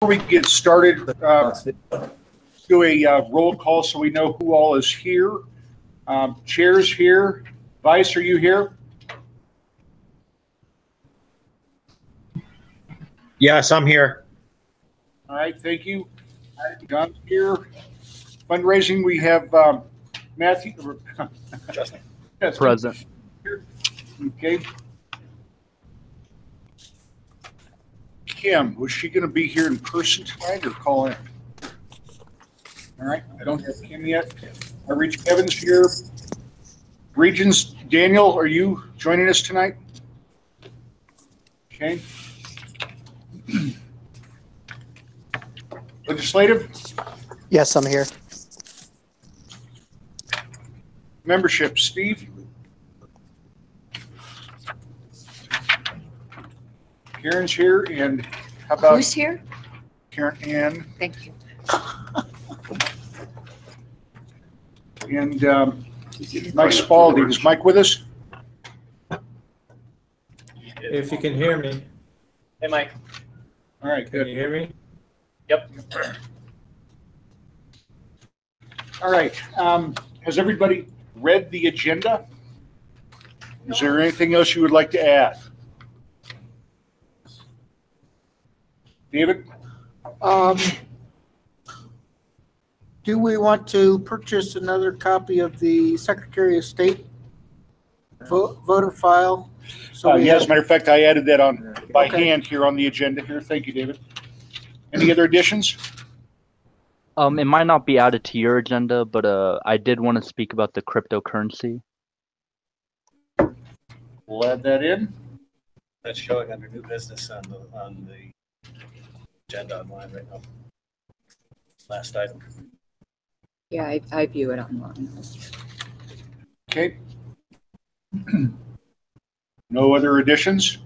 we get started, do a roll call so we know who all is here. Chair's here. Vice, are you here? Yes, I'm here. All right, thank you. John's here. Fundraising, we have Matthew. Justin. Present. Okay. Kim, was she going to be here in person tonight or call in? All right, I don't have Kim yet. I reached Kevin's here. Regions, Daniel, are you joining us tonight? Okay. Legislative? Yes, I'm here. Membership, Steve? Karen's here, and how about Who's here? Karen Ann? Thank you. And Mike Spalding. Is Mike with us? If you can hear me. Hey, Mike. All right, Can good. you hear me? Yep. All right. Has everybody read the agenda? Is there anything else you would like to add? David? Do we want to purchase another copy of the Secretary of State voter file? So Yes, as a matter of fact, I added that on by Okay. hand here on the agenda here. Thank you, David. Any other additions? It might not be added to your agenda, but I did want to speak about the cryptocurrency. We'll add that in. That's showing under new business on the agenda online right now. Last item. Yeah, I view it online. Okay. No other additions?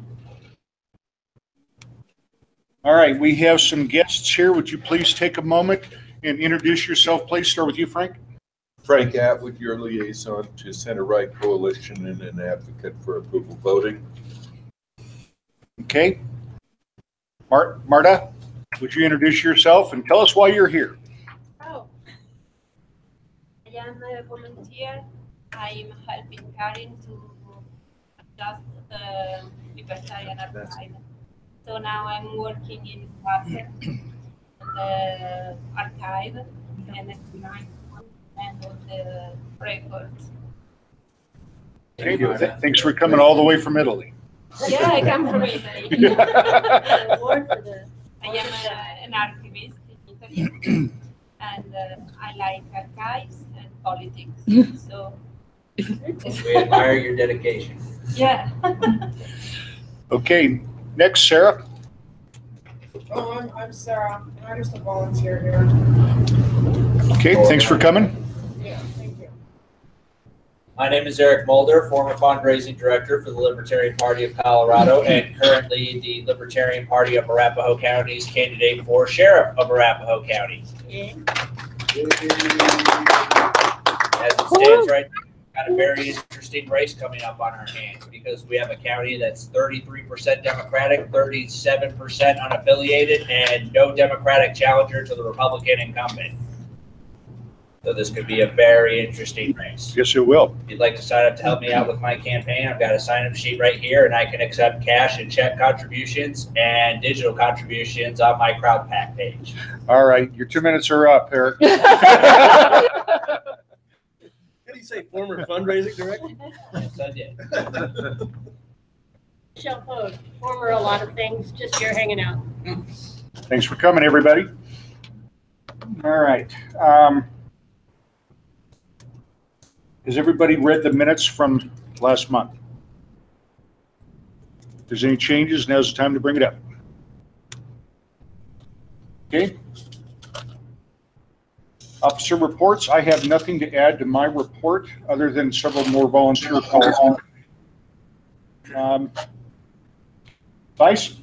All right, we have some guests here. Would you please take a moment and introduce yourself, please? Start with you, Frank. Frank Atwood, your liaison to Center Right Coalition and an advocate for approval voting. Okay. Marta, would you introduce yourself and tell us why you're here? Oh, I am a volunteer. I'm helping Karen to adjust the Libertarian archive. So now I'm working in Water, the archive, and all the records. Okay, thanks for coming all the way from Italy. Yeah, I come from Italy. I am an archivist in Italy, and I like archives and politics. So we admire your dedication. yeah. Okay, next, Sarah. Oh, I'm Sarah. I'm just a volunteer here. Okay, thanks for coming. Yeah, thank you. My name is Eric Mulder, former fundraising director for the Libertarian Party of Colorado and currently the Libertarian Party of Arapahoe County's candidate for Sheriff of Arapahoe County. Yeah. As it stands right now, we've got a very interesting race coming up on our hands because we have a county that's 33% Democratic, 37% unaffiliated, and no Democratic challenger to the Republican incumbent. So this could be a very interesting race. Yes, it will. If you'd like to sign up to help me out with my campaign, I've got a sign-up sheet right here, and I can accept cash and check contributions and digital contributions on my CrowdPack page. All right, your 2 minutes are up, Eric. Did he say former fundraising director? Yes, I did. Michelle Pogue, former a lot of things, just here hanging out. Thanks for coming, everybody. All right. Has everybody read the minutes from last month? If there's any changes, now's the time to bring it up. Okay. Officer reports. I have nothing to add to my report other than several more volunteer calls. Vice?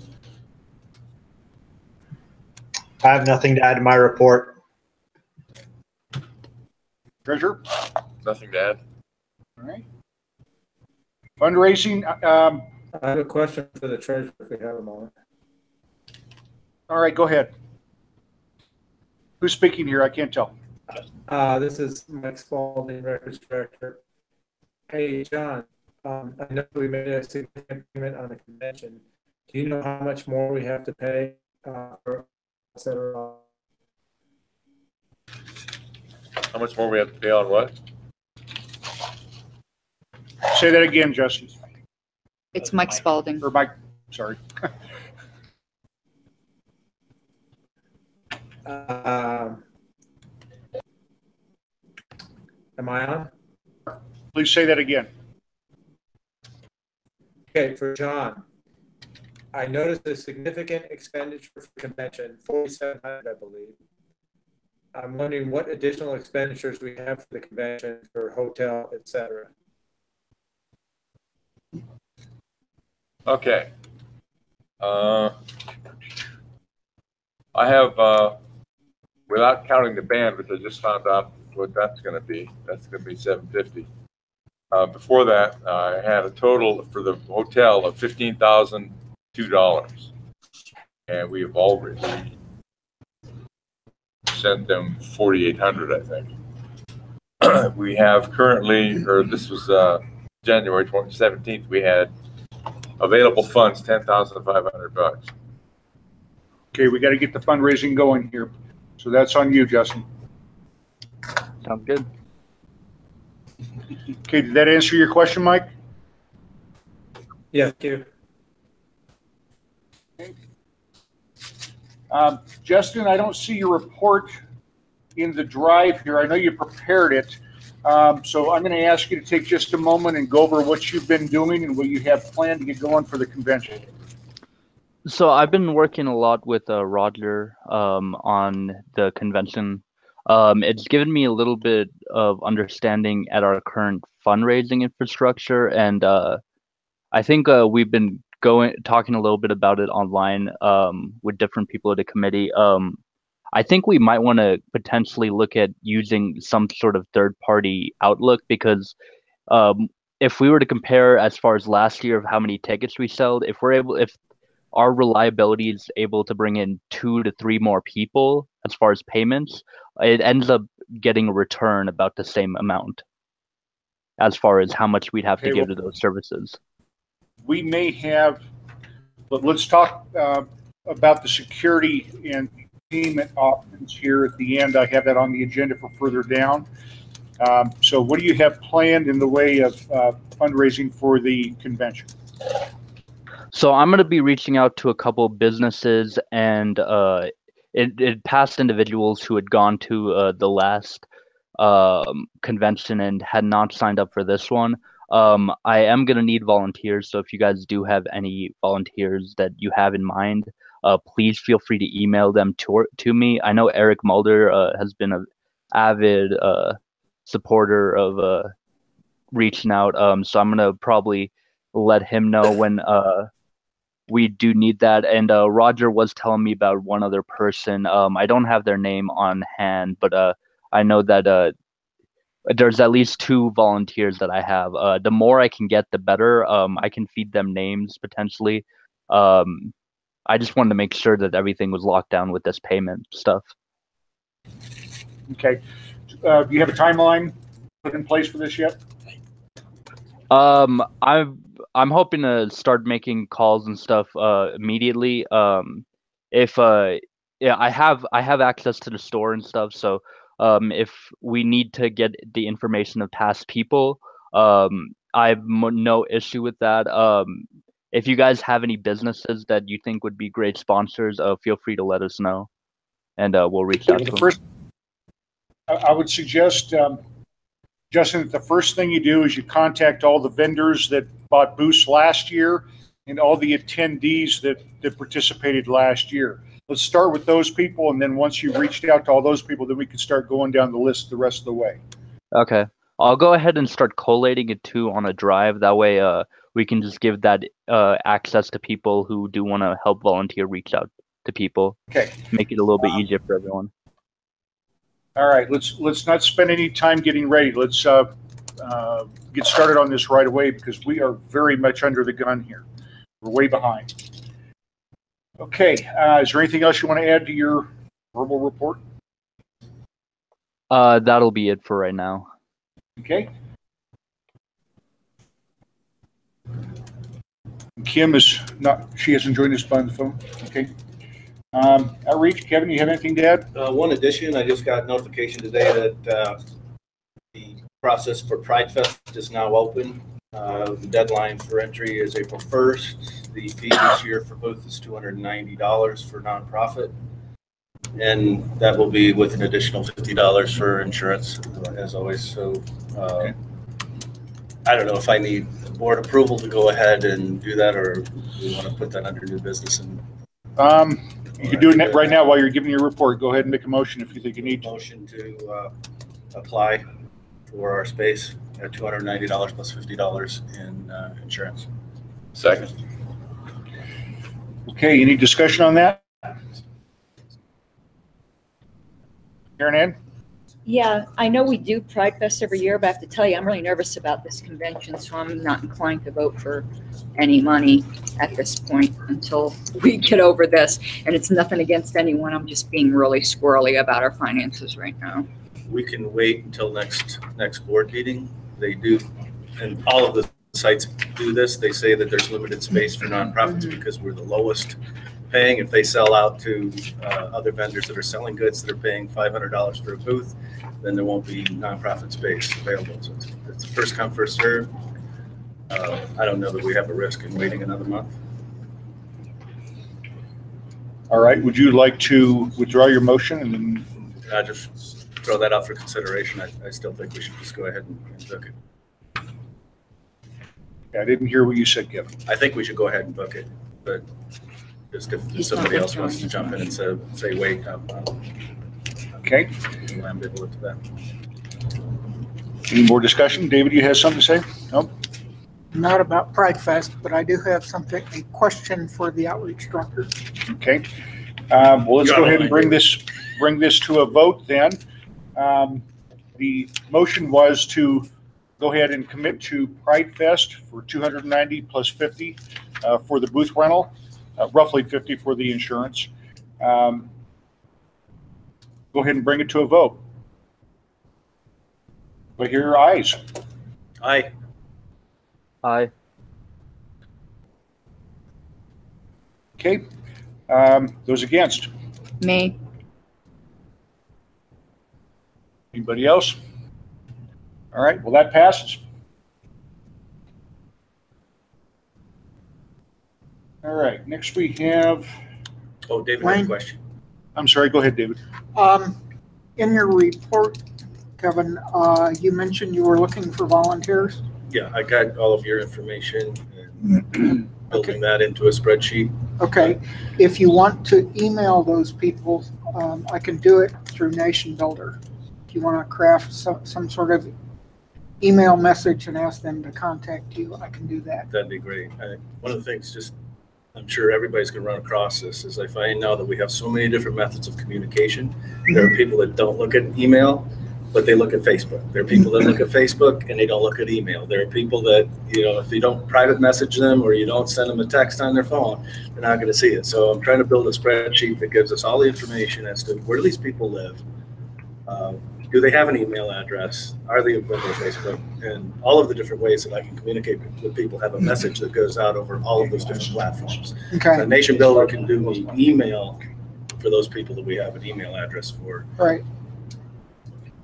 I have nothing to add to my report. Treasurer? Nothing to add. All right. Fundraising. I have a question for the treasurer if we have a moment. All right, go ahead. Who's speaking here? I can't tell. This is Mike Spalding, Records Director. Hey, John, I know we made a significant payment on the convention. Do you know how much more we have to pay, for, et cetera? How much more we have to pay on what? Say that again, Justin. It's Mike Spalding. Or Mike, sorry. Am I on? Please say that again. Okay, for John, I noticed a significant expenditure for convention, 4,700, I believe. I'm wondering what additional expenditures we have for the convention, for hotel, et cetera. Okay. I have, without counting the band, which I just found out what that's going to be. That's going to be $750. Before that, I had a total for the hotel of $15,002, and we have already sent them $4,800, I think. We have currently, or this was January 17th, we had available funds $10,500. Okay, we got to get the fundraising going here. So that's on you, Justin. Sounds good. Okay, did that answer your question, Mike? Yeah, thank you. Justin, I don't see your report in the drive here. I know you prepared it. So I'm going to ask you to take just a moment and go over what you've been doing and what you have planned to get going for the convention. So I've been working a lot with Roger on the convention. It's given me a little bit of understanding at our current fundraising infrastructure, and I think we've been talking a little bit about it online with different people at the committee. I think we might want to potentially look at using some sort of third-party outlook, because if we were to compare as far as last year of how many tickets we sold, if our reliability is able to bring in 2 to 3 more people as far as payments, it ends up getting a return about the same amount as far as how much we'd have to give to those services. We may have, but let's talk about the security and payment options here at the end. I have that on the agenda for further down. So what do you have planned in the way of fundraising for the convention? So I'm going to be reaching out to a couple of businesses and past individuals who had gone to the last convention and had not signed up for this one. I am going to need volunteers, so if you guys do have any volunteers that you have in mind, please feel free to email them to me. I know Eric Mulder has been an avid supporter of reaching out, so I'm going to probably let him know when we do need that. And Roger was telling me about one other person. I don't have their name on hand, but I know that there's at least 2 volunteers that I have. The more I can get, the better. I can feed them names potentially. I just wanted to make sure that everything was locked down with this payment stuff. Okay. Do you have a timeline put in place for this yet? I'm hoping to start making calls and stuff immediately. Yeah, I have access to the store and stuff, so if we need to get the information of past people, I have no issue with that. If you guys have any businesses that you think would be great sponsors, feel free to let us know, and we'll reach out to them. First, I would suggest, Justin, that the first thing you do is you contact all the vendors that bought booths last year and all the attendees that participated last year. Let's start with those people, and then once you've reached out to all those people, then we can start going down the list the rest of the way. Okay. I'll go ahead and start collating it too on a drive. That way we can just give that access to people who do want to help volunteer reach out to people. Okay. Make it a little bit easier for everyone. All right. Let's not spend any time getting ready. Let's get started on this right away, because we are very much under the gun here. We're way behind. Okay. Is there anything else you want to add to your verbal report? That'll be it for right now. Okay. Kim is not, she hasn't joined us by the phone. Okay. Outreach, Kevin, you have anything to add? One addition, I just got notification today that the process for Pride Fest is now open. The deadline for entry is April 1st. The fee this year for booth is $290 for nonprofit. And that will be with an additional $50 for insurance, as always. So I don't know if I need board approval to go ahead and do that, or we want to put that under new business. And you can do it right now while you're giving your report. Go ahead and make a motion if you think you need to. Motion to apply for our space at $290 plus $50 in insurance. Second. Okay, any discussion on that? Karen Ann? Yeah, I know we do Pride Fest every year, but I have to tell you, I'm really nervous about this convention, so I'm not inclined to vote for any money at this point until we get over this. And it's nothing against anyone. I'm just being really squirrely about our finances right now. We can wait until next board meeting. They do, and all of the sites do this. They say that there's limited space for nonprofits because we're the lowest paying. If they sell out to other vendors that are selling goods that are paying $500 for a booth, then there won't be nonprofit space available. So it's first come, first serve. I don't know that we have a risk in waiting another month. All right, would you like to withdraw your motion and then? I just throw that out for consideration. I still think we should just go ahead and book it. I didn't hear what you said, Kevin. I think we should go ahead and book it, but just if somebody else wants to jump in and say wait, okay. I'm ambivalent to that. Any more discussion? David, you have something to say? Nope. Not about Pride Fest, but I do have a question for the outreach director. Okay. Well, let's go ahead and bring this to a vote then. The motion was to go ahead and commit to Pride Fest for $290 plus $50 for the booth rental, roughly $50 for the insurance. Go ahead and bring it to a vote. But hear your ayes. Aye. Aye. Okay. Those against? Me. Anybody else? All right. Well, that passes. All right. Next we have. Oh, David has a question. I'm sorry. Go ahead, David. In your report, Kevin, you mentioned you were looking for volunteers. Yeah, I got all of your information and building that into a spreadsheet. Okay. If you want to email those people, I can do it through Nation Builder. If you want to craft some sort of email message and ask them to contact you, I can do that. That'd be great. One of the things, I'm sure everybody's going to run across this, is I find now that we have so many different methods of communication. There are people that don't look at email, but they look at Facebook. There are people that look at Facebook and they don't look at email. There are people that, if you don't private message them or you don't send them a text on their phone, they're not going to see it. So I'm trying to build a spreadsheet that gives us all the information as to where do these people live? Do they have an email address? Are they on their Facebook? And all of the different ways that I can communicate with people, have a message that goes out over all of those different platforms. Okay. So Nation Builder can do me email for those people that we have an email address for. Right.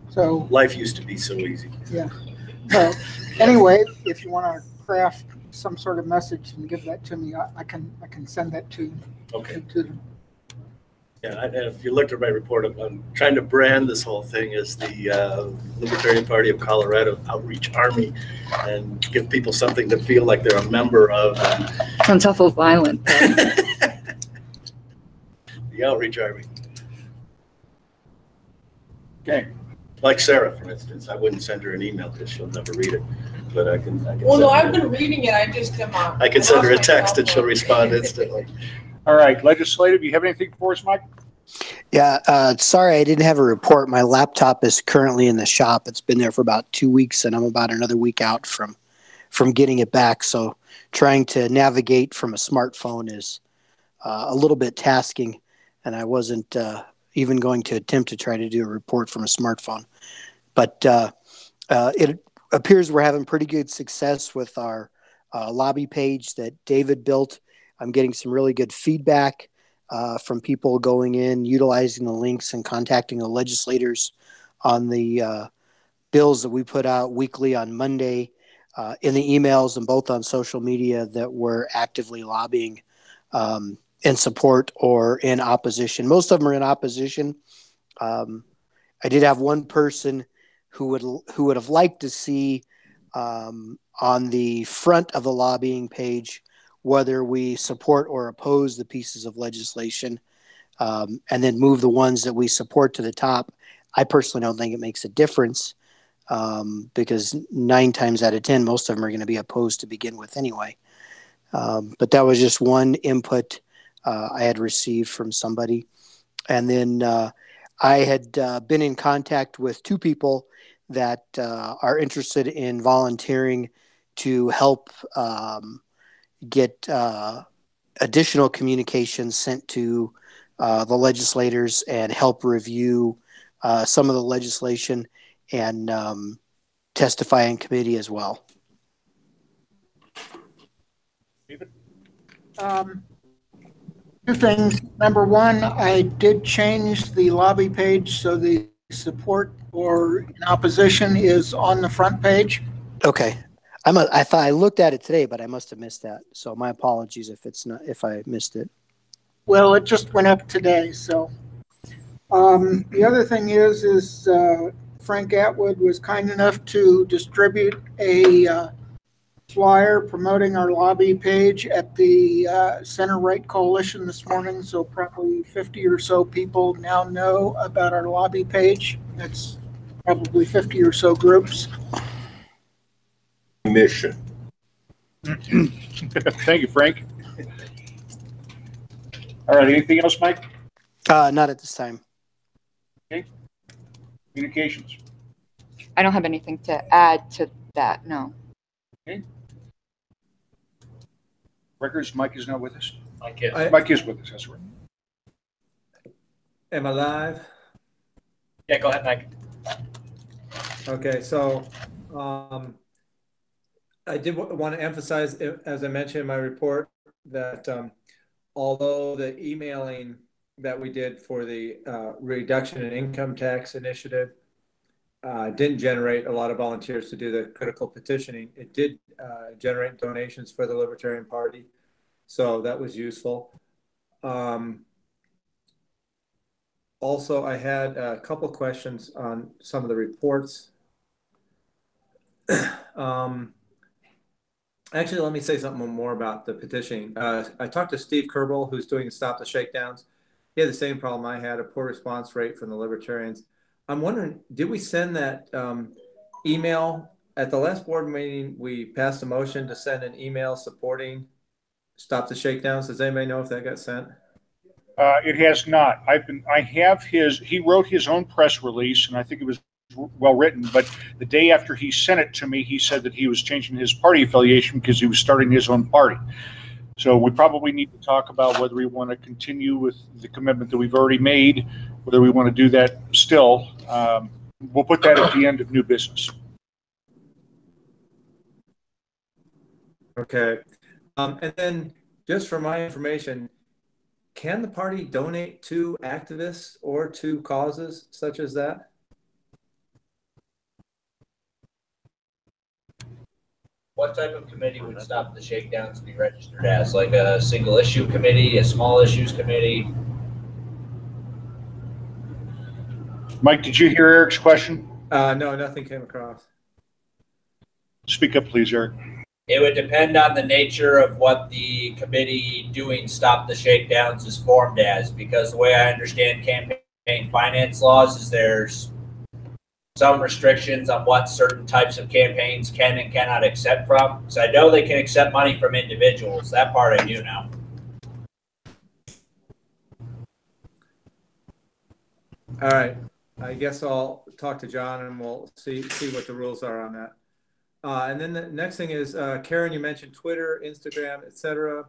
So life used to be so easy. Yeah. So anyway, if you want to craft some sort of message and give that to me, I can send that to them. Yeah, and if you looked at my report, I'm trying to brand this whole thing as the Libertarian Party of Colorado Outreach Army and give people something to feel like they're a member of. Sounds awful violent. The Outreach Army. Okay. Like Sarah, for instance, I wouldn't send her an email because she'll never read it. But I can well, no, I've been reading it. I just am. I can send her a text and she'll respond instantly. All right, legislative. You have anything for us, Mike? Yeah. Sorry, I didn't have a report. My laptop is currently in the shop. It's been there for about 2 weeks, and I'm about another week out from getting it back. So trying to navigate from a smartphone is a little bit tasking, and I wasn't even going to attempt to try to do a report from a smartphone. But it appears we're having pretty good success with our lobby page that David built. I'm getting some really good feedback from people going in, utilizing the links and contacting the legislators on the bills that we put out weekly on Monday in the emails and both on social media that we're actively lobbying in support or in opposition. Most of them are in opposition. I did have one person who would have liked to see on the front of the lobbying page whether we support or oppose the pieces of legislation, and then move the ones that we support to the top. I personally don't think it makes a difference because 9 times out of 10, most of them are going to be opposed to begin with anyway. But that was just one input I had received from somebody. And then I had been in contact with 2 people that are interested in volunteering to help get additional communications sent to the legislators and help review some of the legislation and testify in committee as well. Two things. Number one, I did change the lobby page so the support or in opposition is on the front page. Okay. I thought I looked at it today, but I must have missed that. So my apologies if I missed it. Well, it just went up today. So the other thing is Frank Atwood was kind enough to distribute a flyer promoting our lobby page at the Center Right Coalition this morning. So probably 50 or so people now know about our lobby page. That's probably 50 or so groups. Mission. Thank you, Frank. All right, anything else, Mike? Not at this time. Okay. Communications. I don't have anything to add to that, no. Okay. Records, Mike is not with us. Mike is. Mike is with us, that's right. Am I live? Yeah, go ahead, Mike. Okay, so I did want to emphasize, as I mentioned in my report, that although the emailing that we did for the reduction in income tax initiative didn't generate a lot of volunteers to do the critical petitioning, it did generate donations for the Libertarian Party. So that was useful. Also, I had a couple questions on some of the reports. Actually, let me say something more about the petitioning. I talked to Steve Kerbel, who's doing Stop the Shakedowns. He had the same problem I had, a poor response rate from the Libertarians. I'm wondering, did we send that email? At the last board meeting, we passed a motion to send an email supporting Stop the Shakedowns. Does anybody know if that got sent? It has not. He wrote his own press release, and I think it was well written, but the day after he sent it to me, he said that he was changing his party affiliation because he was starting his own party. So we probably need to talk about whether we want to continue with the commitment that we've already made, whether we want to do that still. We'll put that at the end of new business. Okay. And then just for my information, can the party donate to activists or to causes such as that? What type of committee would Stop the Shakedowns be registered as? Like a single issue committee, a small issues committee? Mike, did you hear Eric's question? No, nothing came across. Speak up, please, Eric. It would depend on the nature of what the committee doing Stop the Shakedowns is formed as, because the way I understand campaign finance laws is there's some restrictions on what certain types of campaigns can and cannot accept from. So I know they can accept money from individuals. That part I do know. All right. I guess I'll talk to John and we'll see what the rules are on that. And then the next thing is, Karen, you mentioned Twitter, Instagram, etc.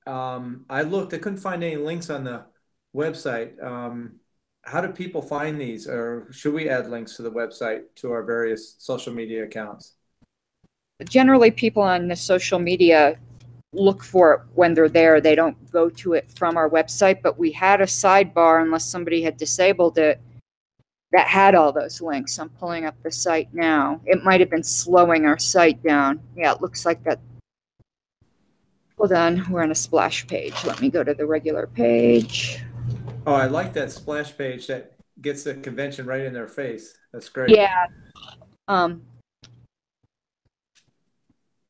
I looked, I couldn't find any links on the website. how do people find these, or should we add links to the website to our various social media accounts? Generally, people on the social media look for it when they're there. They don't go to it from our website, but we had a sidebar, unless somebody had disabled it, that had all those links. I'm pulling up the site now. It might have been slowing our site down. Yeah, it looks like that. Hold on, we're on a splash page. Let me go to the regular page. Oh, I like that splash page that gets the convention right in their face. That's great. Yeah.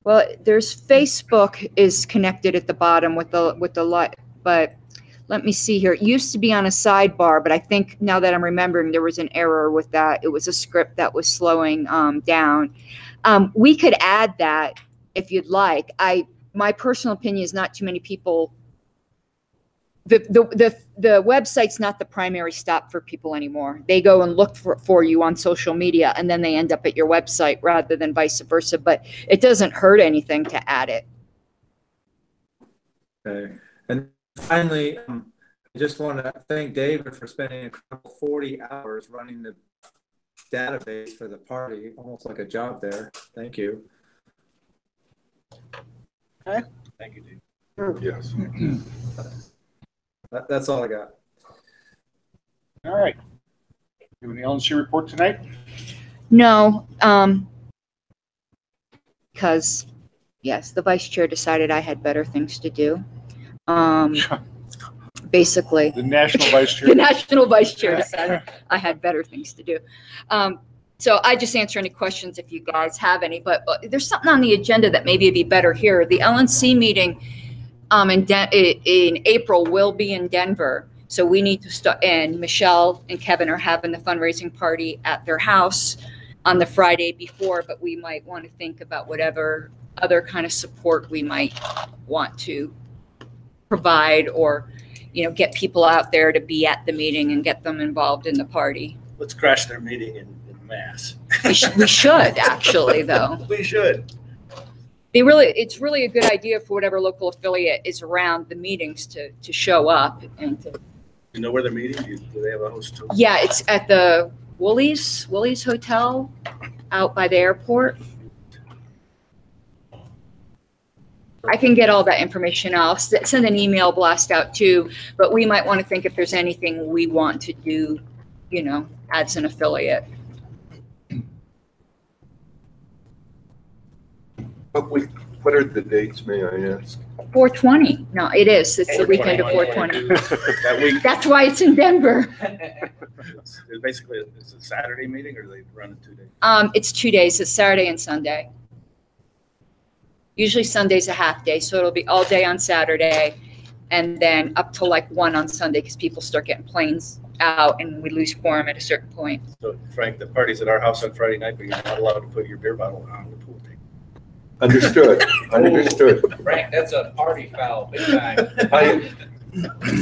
Well, there's Facebook is connected at the bottom with the light, but let me see here. It used to be on a sidebar, but I think now that I'm remembering, there was an error with that. It was a script that was slowing down. We could add that if you'd like. My personal opinion is not too many people. The website's not the primary stop for people anymore. They go and look for you on social media, and then they end up at your website rather than vice versa. But it doesn't hurt anything to add it. Okay. And finally, I just want to thank David for spending incredible 40 hours running the database for the party, almost like a job there. Thank you. Okay. Thank you, Dave. Yes. That's all I got. All right. Do an LNC report tonight? No, because yes, the vice chair decided I had better things to do. Basically, The national vice chair. the national vice chair decided I had better things to do. So I just answer any questions if you guys have any, but there's something on the agenda that maybe it'd be better here. The LNC meeting in April will be in Denver. So we need to start, and Michelle and Kevin are having the fundraising party at their house on the Friday before, but we might want to think about whatever other kind of support we might want to provide, or, get people out there to be at the meeting and get them involved in the party. Let's crash their meeting in mass. We should actually, though. We should. It's really a good idea for whatever local affiliate is around the meetings to show up and to. You know where they're meeting? Do they have a host? Yeah, it's at the Woolies Hotel out by the airport. I can get all that information. I'll send an email blast out too, but we might want to think if there's anything we want to do, as an affiliate. What are the dates, may I ask? 420. No, it is. It's the weekend of 420. That week. That's why it's in Denver. It's basically, it's a Saturday meeting, or do they run it 2 days? It's 2 days. It's Saturday and Sunday. Usually Sunday's a half day, so it'll be all day on Saturday, and then up to like 1 on Sunday, because people start getting planes out and we lose quorum at a certain point. So Frank, the party's at our house on Friday night, but you're not allowed to put your beer bottle on the pool table. Understood. Understood. Frank, that's a party foul, big time.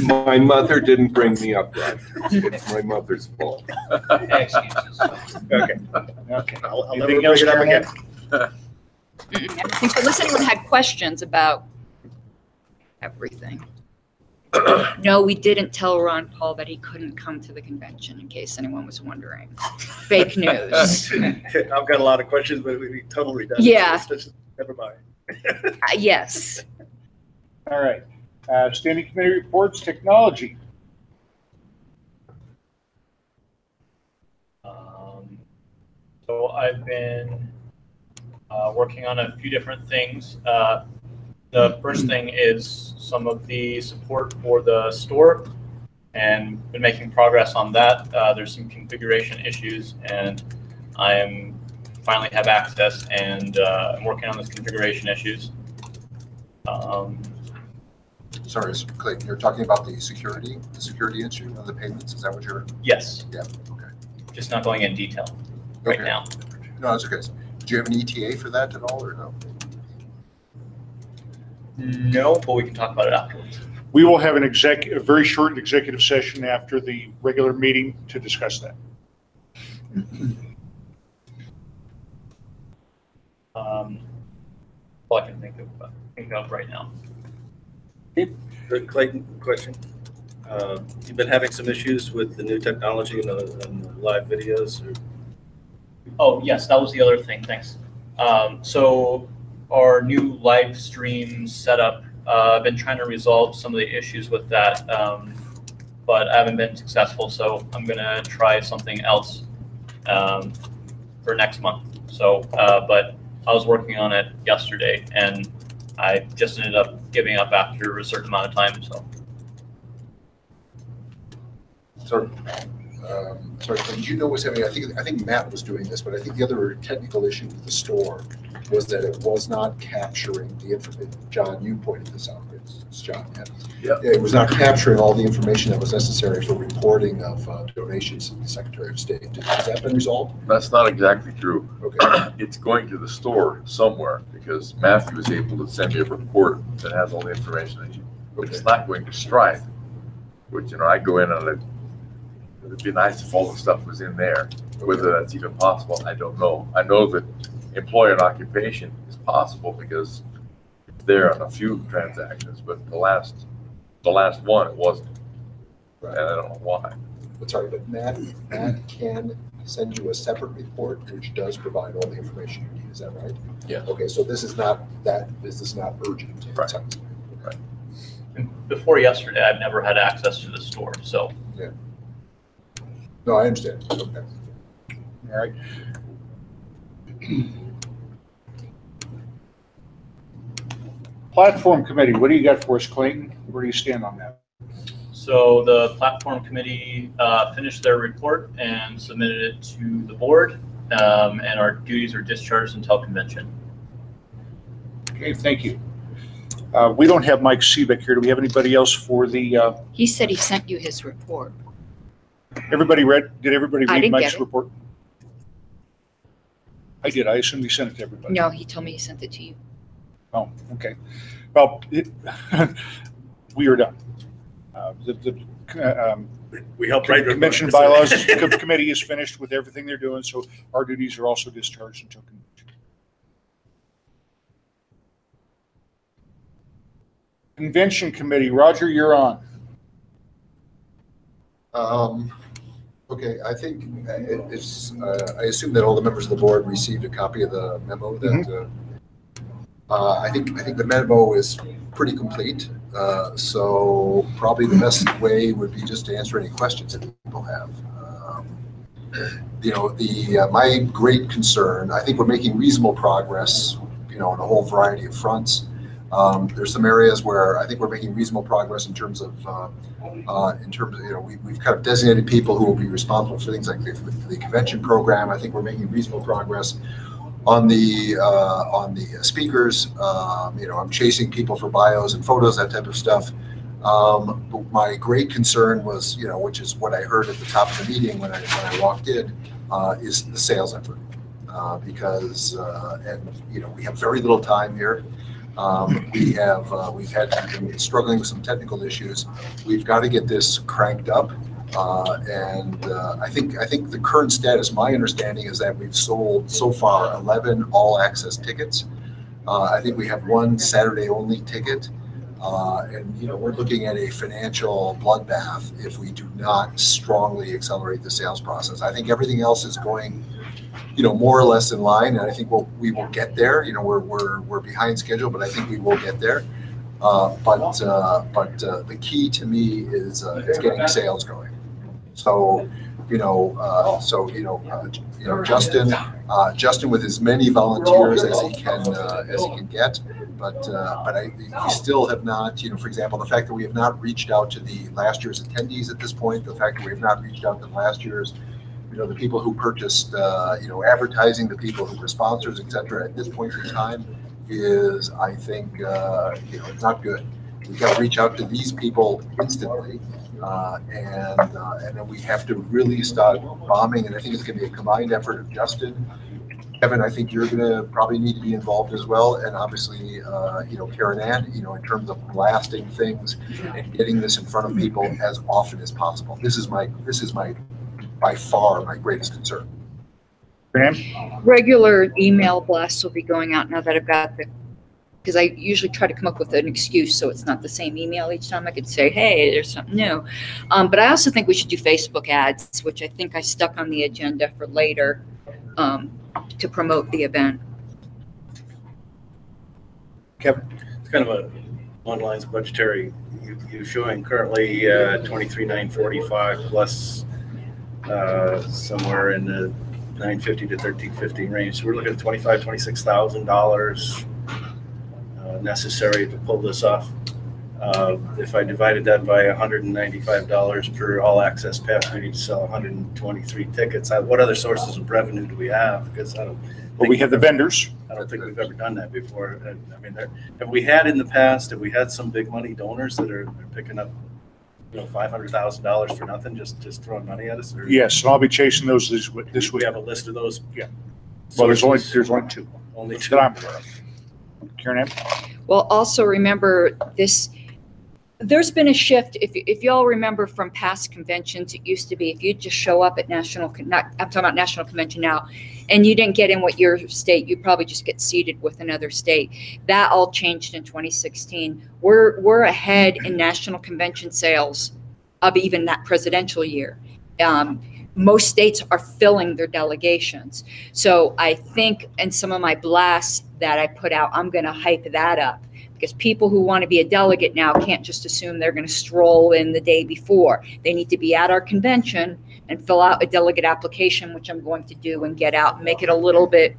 My mother didn't bring me up right. It's my mother's fault. Excuses. Okay. Okay. I'll never Anything bring else, it up Karen? again. Unless anyone had questions about everything. No, we didn't tell Ron Paul that he couldn't come to the convention, in case anyone was wondering. Fake news. I've got a lot of questions, but it would be totally redundant. Yeah. So never mind. Yes. All right. Standing committee reports, technology. So I've been working on a few different things. The first thing is some of the support for the store, and been making progress on that. There's some configuration issues, and I am finally have access, and I'm working on those configuration issues. Sorry, Clayton, you're talking about the security issue of the payments. Is that what you're? Yes. Yeah. Okay. Just not going in detail right now. No, that's okay. Do you have an ETA for that at all, or no? No, but we can talk about it afterwards. We will have a very short executive session after the regular meeting to discuss that. All I can think of right now. Clayton, question. You've been having some issues with the new technology and the live videos? Or? Oh, yes, that was the other thing. Thanks. So our new live stream setup, I've been trying to resolve some of the issues with that, but I haven't been successful. So I'm going to try something else for next month. So, but I was working on it yesterday, and I just ended up giving up after a certain amount of time. So. Sorry, did you know was having? I think Matt was doing this, but I think the other technical issue with the store was that it was not capturing the information. John, you pointed this out. It's John. Yeah. It was not capturing all the information that was necessary for reporting of donations to the Secretary of State. Has that been resolved? That's not exactly true. Okay. It's going to the store somewhere because Matthew was able to send me a report that has all the information that you. Okay. It's not going to Stripe, which I go in on it. It'd be nice if all the stuff was in there. Whether that's even possible, I don't know. I know that employer and occupation is possible because it's there on a few transactions, but the last one it wasn't, right. And I don't know why. But sorry, but Matt can send you a separate report which does provide all the information you need. Is that right? Yeah. Okay, so this is not urgent. Right. Right. And before yesterday, I've never had access to the store, so. Yeah. No, I understand. Okay. All right. Platform committee, what do you got for us, Clayton? Where do you stand on that? So the platform committee finished their report and submitted it to the board, and our duties are discharged until convention. Okay, thank you. We don't have Mike Seebeck here. Do we have anybody else for the? He said he sent you his report. Everybody read? Did everybody I read didn't Mike's get it. report? I did. I assumed he sent it to everybody. No, he told me he sent it to you. Oh, okay. Well, we are done. We helped write the convention bylaws committee is finished with everything they're doing, so our duties are also discharged until convention. Convention committee, Roger, you're on. Okay, I think it's. I assume that all the members of the board received a copy of the memo. That I think the memo is pretty complete. So probably the best way would be just to answer any questions that people have. My great concern. I think we're making reasonable progress. On a whole variety of fronts. There's some areas where I think we're making reasonable progress in terms of we've kind of designated people who will be responsible for things like the convention program. I think we're making reasonable progress on the speakers. I'm chasing people for bios and photos, that type of stuff. But my great concern was, which is what I heard at the top of the meeting when I walked in, is the sales effort. Because we have very little time here. We've been struggling with some technical issues. We've got to get this cranked up, and I think the current status, my understanding, is that we've sold so far 11 all-access tickets. I think we have one Saturday-only ticket, and we're looking at a financial bloodbath if we do not strongly accelerate the sales process. I think everything else is going more or less in line, and I think we will get there. We're behind schedule, but I think we will get there. But the key to me is getting sales going. So Justin with as many volunteers as he can get, but we still have not. For example, the fact that we have not reached out to the last year's attendees at this point, the fact that we have not reached out to last year's. The people who purchased, advertising, the people who were sponsors, et cetera, at this point in time is, I think, it's not good. We've got to reach out to these people instantly, and then we have to really start bombing. And I think it's going to be a combined effort of Justin, Kevin. I think you're going to probably need to be involved as well, and obviously, Karen Ann, in terms of blasting things and getting this in front of people as often as possible. This is my by far my greatest concern. Regular email blasts will be going out now that I've got the because I usually try to come up with an excuse so it's not the same email each time. I could say, hey, there's something new. But I also think we should do Facebook ads, which I think I stuck on the agenda for later to promote the event. Kevin? It's kind of a long lines of budgetary. You're showing currently 23,945 plus somewhere in the 950 to 1350 range. So we're looking at $26,000 necessary to pull this off. If I divided that by $195 per all access pass, we need to sell 123 tickets. What other sources of revenue do we have? Because I don't. Well, we have the vendors. I don't think we've ever done that before. I mean, have we had in the past? Have we had some big money donors that are picking up, $500,000 for nothing, just throwing money at us? Or Yes, and I'll be chasing those this week. we have a list of those? Yeah. Well, there's only sources? two. Only two. That I'm aware of. Karen? Well, also remember this, there's been a shift. If y'all remember from past conventions, it used to be if you just show up at I'm talking about national convention now, and you didn't get in with your state, you probably just get seated with another state. That all changed in 2016. We're ahead in national convention sales of even that presidential year. Most states are filling their delegations. So I think in some of my blasts that I put out, I'm going to hype that up, because people who want to be a delegate now can't just assume they're going to stroll in the day before. They need to be at our convention and fill out a delegate application, which I'm going to do, and get out and make it a little bit,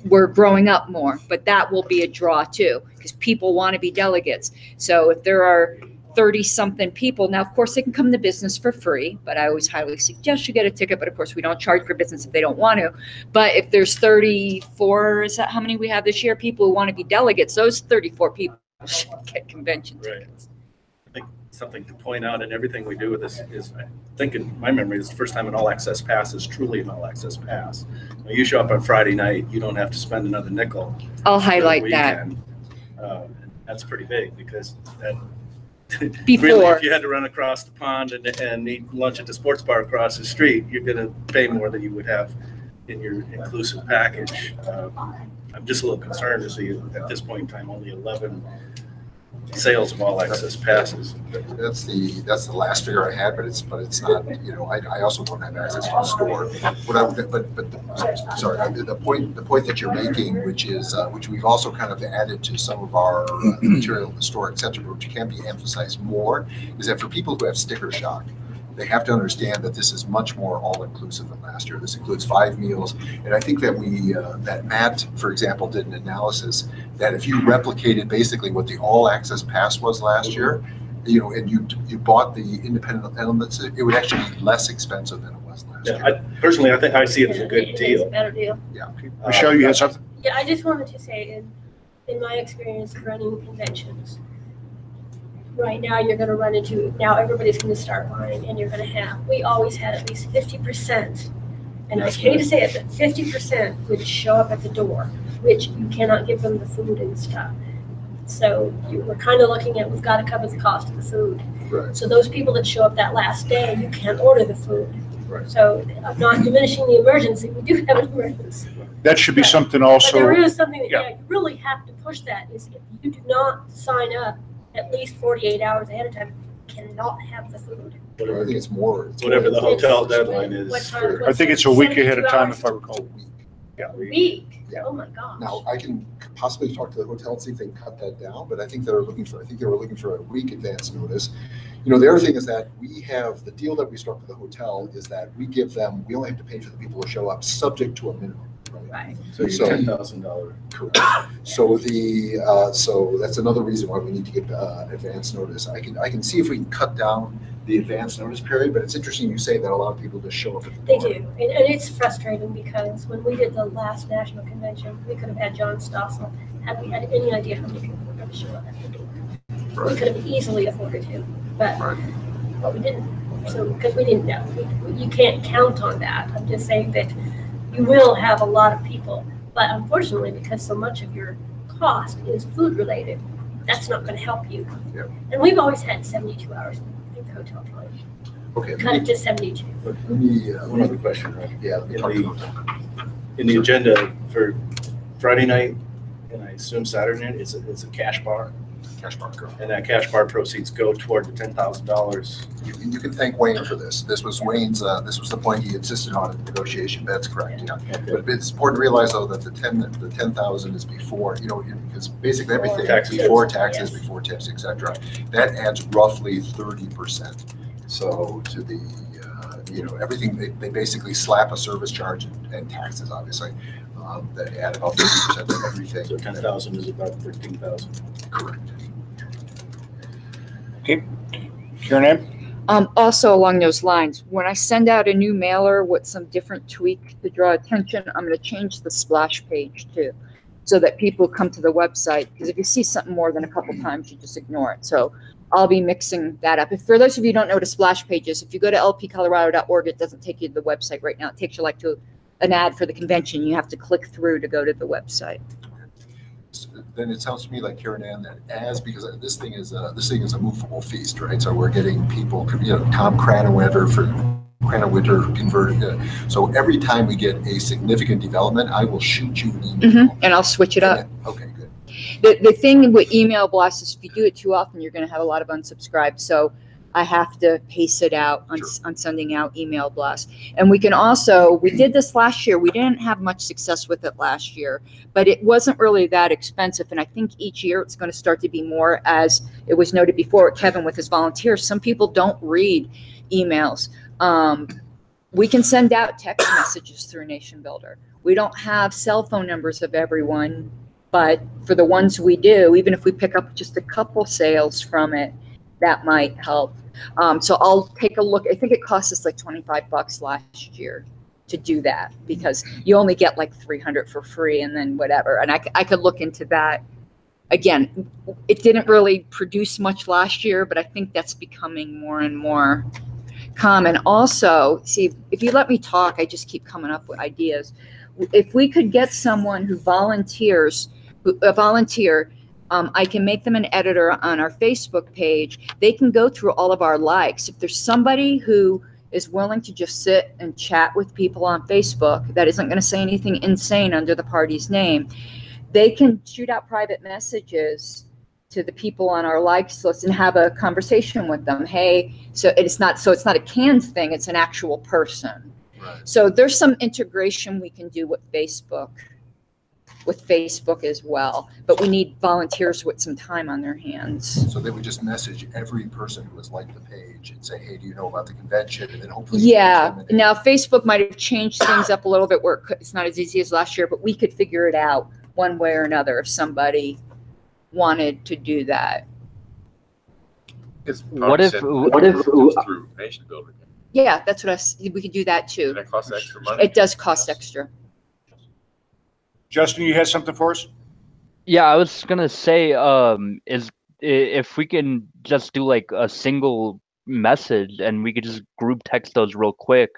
we're growing up more, but that will be a draw too, because people want to be delegates. So if there are 30-something people, now of course they can come to business for free, but I always highly suggest you get a ticket, but of course we don't charge for business if they don't want to. But if there's 34, is that how many we have this year, people who want to be delegates, those 34 people should get convention tickets. I think something to point out in everything we do with this is, I think in my memory, it's the first time an all access pass is truly an all access pass. When you show up on Friday night, you don't have to spend another nickel. I'll highlight that. That's pretty big, because that Before. really, if you had to run across the pond and eat lunch at the sports bar across the street, you're going to pay more than you would have in your inclusive package. I'm just a little concerned to see at this point in time only 11 sales of all access passes. That's the last figure I had, but it's not. I also don't have access to the store. The point that you're making, which we've also kind of added to some of our material in the store, etc., which can be emphasized more, is that for people who have sticker shock, they have to understand that this is much more all-inclusive than last year. This includes 5 meals, and I think that that Matt, for example, did an analysis that if you replicated basically what the all-access pass was last year, and you bought the independent elements, it would actually be less expensive than it was last year. Personally, I think I see it as a good deal. It's a better deal. Yeah. Michelle, you had something? Yeah, I just wanted to say, in my experience of running conventions, right now you're going to run into, now everybody's going to start buying, and you're going to have, we always had at least 50%, and I hate to say it, but 50% would show up at the door, which you cannot give them the food and stuff. So we're kind of looking at, we've got to cover the cost of the food. Right. So those people that show up that last day, you can't order the food. Right. So I'm not diminishing the emergency. We do have an emergency. That should be something But also. there is something that Yeah. you really have to push, that is, if you do not sign up at least 48 hours ahead of time, you cannot have the food. I think it's more. Whatever the hotel deadline is. What time- I think it's a week ahead of 72 time, hours? if I recall. Yeah. A week? Yeah. Oh my gosh. Now, I can possibly talk to the hotel and see if they can cut that down, but I think they were looking for a week advance notice. The other thing is that we have, the deal that we struck with the hotel is that we only have to pay for the people who show up, subject to a minimum. Right. So you're $10,000. Correct. So that's another reason why we need to get advance notice. I can see if we can cut down the advance notice period, but it's interesting you say that a lot of people just show up at the They door. do, and it's frustrating, because when we did the last national convention, we could have had John Stossel, had we had any idea how many people were going to show up at the door. Right. We could have easily afforded him, but we didn't. So, because we didn't know. You can't count on that. I'm just saying that you will have a lot of people, but unfortunately, because so much of your cost is food related, that's not going to help you. Yeah. And we've always had 72 hours in the hotel time. Okay. Cut it to 72. Let me, One other question, right? yeah, let me talk to them. In the agenda for Friday night and I assume Saturday night, it's a cash bar. Cash bar, correct. And that cash bar proceeds go toward the $10,000. You can thank Wayne for this. This was Wayne's, this was the point he insisted on in the negotiation. That's correct, yeah. But it's important to realize though that the 10,000 is before, because basically everything, before taxes, before tips, et cetera, that adds roughly 30%. So to the, everything, they basically slap a service charge and taxes, obviously, that add about 30% of everything. So 10,000 is about 13,000. Correct. Okay. Karen Ann? Also along those lines, when I send out a new mailer with some different tweak to draw attention, I'm going to change the splash page too, so that people come to the website. Because if you see something more than a couple times, you just ignore it. So I'll be mixing that up. If for those of you who don't know what a splash page is, if you go to lpcolorado.org, it doesn't take you to the website right now. It takes you like to an ad for the convention. You have to click through to go to the website. Then it sounds to me like, Karen Ann, that because this thing is a movable feast, right? So we're getting people, Tom Cranawinter converted. So every time we get a significant development, I will shoot you an email. And I'll switch it up. Okay, good. The thing with email blasts is if you do it too often, you're going to have a lot of unsubscribes. So I have to pace it out on sending out email blasts. And we can also, we did this last year. We didn't have much success with it last year, but it wasn't really that expensive. And I think each year it's going to start to be more, as it was noted before, Kevin with his volunteers. Some people don't read emails. We can send out text messages through Nation Builder. We don't have cell phone numbers of everyone, but for the ones we do, even if we pick up just a couple sales from it, that might help. So I'll take a look. I think it cost us like $25 last year to do that, because you only get like 300 for free and then whatever. And I could look into that. Again, it didn't really produce much last year, but I think that's becoming more and more common. Also, see, if you let me talk, I just keep coming up with ideas. If we could get someone who volunteers, I can make them an editor on our Facebook page. They can go through all of our likes. If there's somebody who is willing to just sit and chat with people on Facebook that isn't going to say anything insane under the party's name, they can shoot out private messages to the people on our likes list and have a conversation with them. Hey, so it's not a canned thing, it's an actual person. Right. So there's some integration we can do with Facebook as well, but we need volunteers with some time on their hands. So they would just message every person who has liked the page and say, hey, do you know about the convention? And then hopefully. Yeah. Now Facebook might have changed things up a little bit where it's not as easy as last year, but we could figure it out one way or another if somebody wanted to do that. What if through Nation Builder? Yeah, that's what we could do that too. Does that cost extra money? It does cost extra. Justin, you had something for us? Yeah, I was gonna say, if we can just do like a single message and we could just group text those real quick,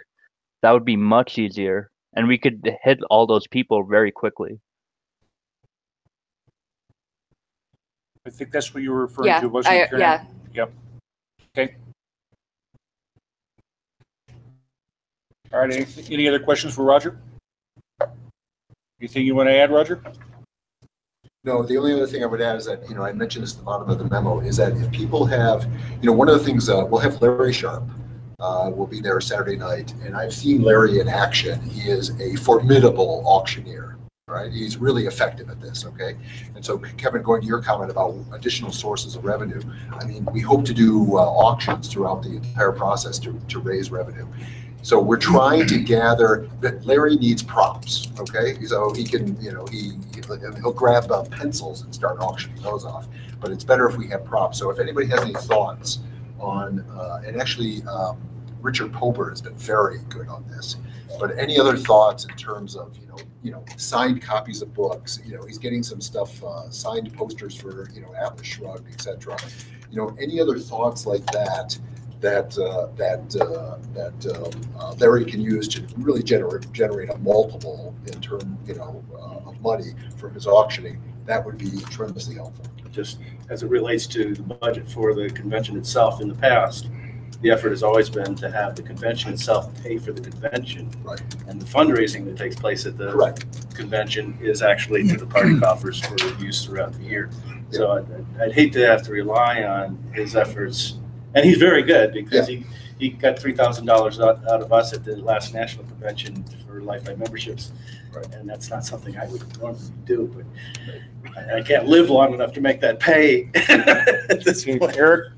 that would be much easier, and we could hit all those people very quickly. I think that's what you were referring to, wasn't it, Karen? Yeah. Yep. Okay. All right. Any other questions for Roger? Anything you want to add, Roger? No, the only other thing I would add is that, I mentioned this at the bottom of the memo, is that if people have, one of the things, we'll have Larry Sharp, will be there Saturday night, and I've seen Larry in action. He is a formidable auctioneer, right? He's really effective at this, okay? And so, Kevin, going to your comment about additional sources of revenue, we hope to do auctions throughout the entire process to raise revenue. So we're trying to gather, but Larry needs props, okay? So he can, he'll grab pencils and start auctioning those off. But it's better if we have props. So if anybody has any thoughts on, and actually Richard Pober has been very good on this, but any other thoughts in terms of, signed copies of books, he's getting some stuff, signed posters for, Atlas Shrugged, etc. Any other thoughts like that Larry can use to really generate a multiple in term, of money from his auctioning, that would be tremendously helpful. Just as it relates to the budget for the convention itself in the past, the effort has always been to have the convention itself pay for the convention. Right. And the fundraising that takes place at the Correct. convention is actually to the party coffers for use throughout the year. So I'd hate to have to rely on his efforts. And he's very good because he got $3,000 out of us at the last national convention for lifetime memberships. Right. And that's not something I would normally do, but I can't live long enough to make that pay at this point. Eric?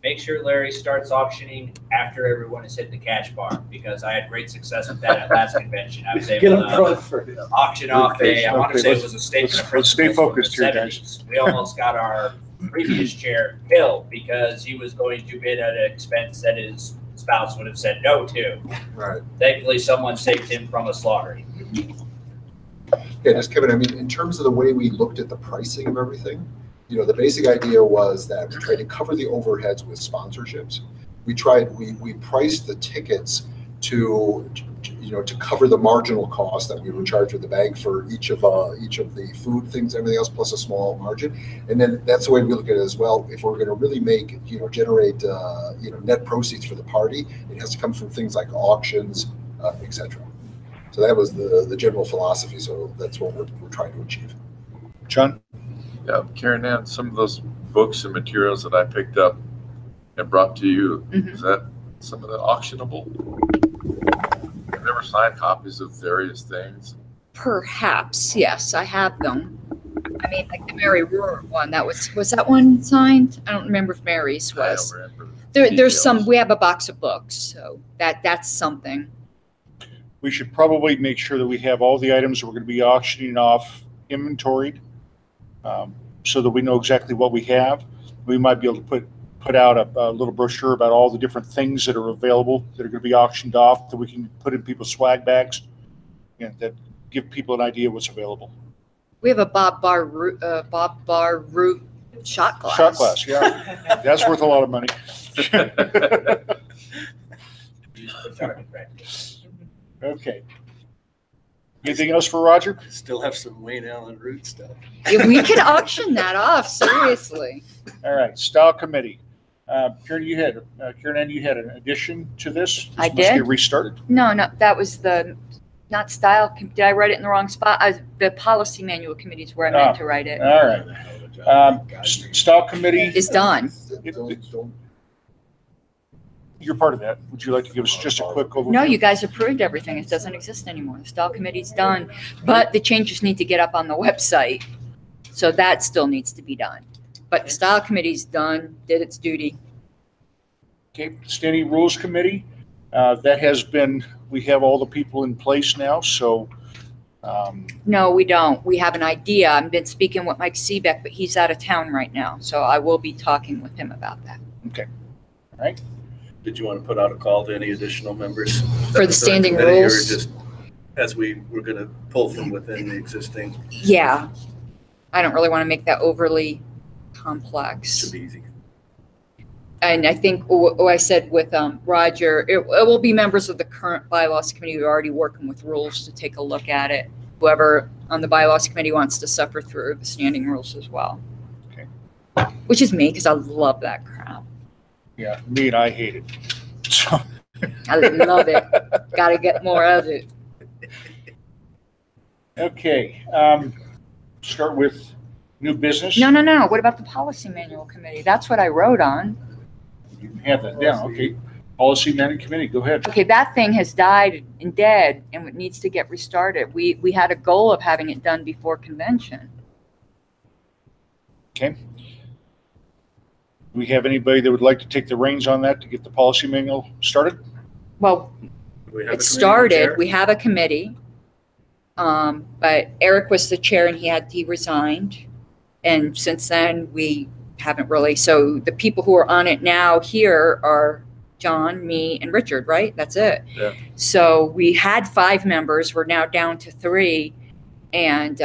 Make sure Larry starts auctioning after everyone has hit the cash bar, because I had great success with that at last convention. I was Get able him to drunk for it. auction off I want to say it was a statement of Let's stay principles from the focused here, guys. 70s. We almost got our previous chair killed because he was going to bid at an expense that his spouse would have said no to. Right. Thankfully, someone saved him from a slaughter. Yeah, just Kevin, I mean, in terms of the way we looked at the pricing of everything, you know, the basic idea was that we tried to cover the overheads with sponsorships. We priced the tickets to cover the marginal cost that we were charged with the bank for each of the food things, everything else, plus a small margin. And then that's the way we look at it as well. If we're going to really generate net proceeds for the party, it has to come from things like auctions, etc. So that was the general philosophy. So that's what we're trying to achieve. John? Yeah, Karen Ann, some of those books and materials that I picked up and brought to you, is that some of the auctionable? I've never signed copies of various things. Perhaps, yes, I have them. I mean, like the Mary Rohr one, was that one signed? I don't remember if Mary's was. I don't remember. There's some, we have a box of books, so that's something. We should probably make sure that we have all the items that we're going to be auctioning off inventoried, so that we know exactly what we have. We might be able to put out a little brochure about all the different things that are available that are going to be auctioned off that we can put in people's swag bags, and that give people an idea what's available. We have a Bob Bar Root shot glass. Shot glass, yeah. That's worth a lot of money. Okay. Anything else for Roger? Still have some Wayne Allen Root stuff. Yeah, we could auction that off, seriously. All right, style committee. Karen, you had an addition to this? I Must did. get restarted. No, that was not style. Did I write it in the wrong spot? The policy manual committee is where I meant to write it. All right. Style committee is done. You're part of that. Would you like to give us just a quick overview? No, you guys approved everything. It doesn't exist anymore. The style committee's done, but the changes need to get up on the website. So that still needs to be done. But the style committee's done, did its duty. Okay, standing rules committee. We have all the people in place now, so. No, we don't. We have an idea. I've been speaking with Mike Seebeck, but he's out of town right now. So I will be talking with him about that. Okay, all right. Did you want to put out a call to any additional members? For the standing committee, rules? Or just as we're going to pull from within the existing? Yeah. I don't really want to make that overly complex. Should be easy. And I think what I said with Roger, it will be members of the current bylaws committee who are already working with rules to take a look at it. Whoever on the bylaws committee wants to suffer through the standing rules as well. Okay. Which is me, because I love that crap. Yeah, me and I hate it. So. I love it. Got to get more of it. Okay. Start with new business. No. What about the policy manual committee? That's what I wrote on. You can have that down. Okay. Policy manual committee. Go ahead. Okay, that thing has died and dead, and it needs to get restarted. We had a goal of having it done before convention. Okay. Do we have anybody that would like to take the reins on that to get the policy manual started? Well, it started. We have a committee, but Eric was the chair and he resigned. And since then, we haven't really. So the people who are on it now here are John, me, and Richard, right? That's it. Yeah. So we had 5 members. We're now down to 3. And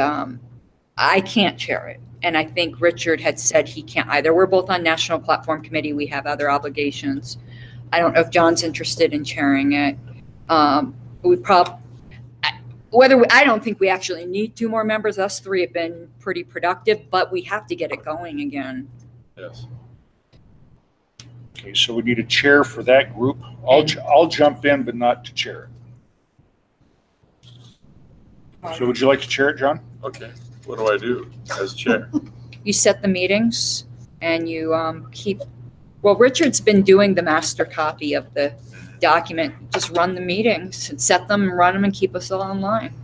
I can't chair it. And I think Richard had said he can't either. We're both on National Platform Committee. We have other obligations. I don't know if John's interested in chairing it. I don't think we actually need 2 more members. Us 3 have been pretty productive, but we have to get it going again. Yes. Okay, so we need a chair for that group. I'll jump in, but not to chair it. So would you like to chair it, John? Okay, what do I do as chair? You set the meetings and you keep, well, Richard's been doing the master copy of the document. Just run the meetings and set them and run them and keep us all online.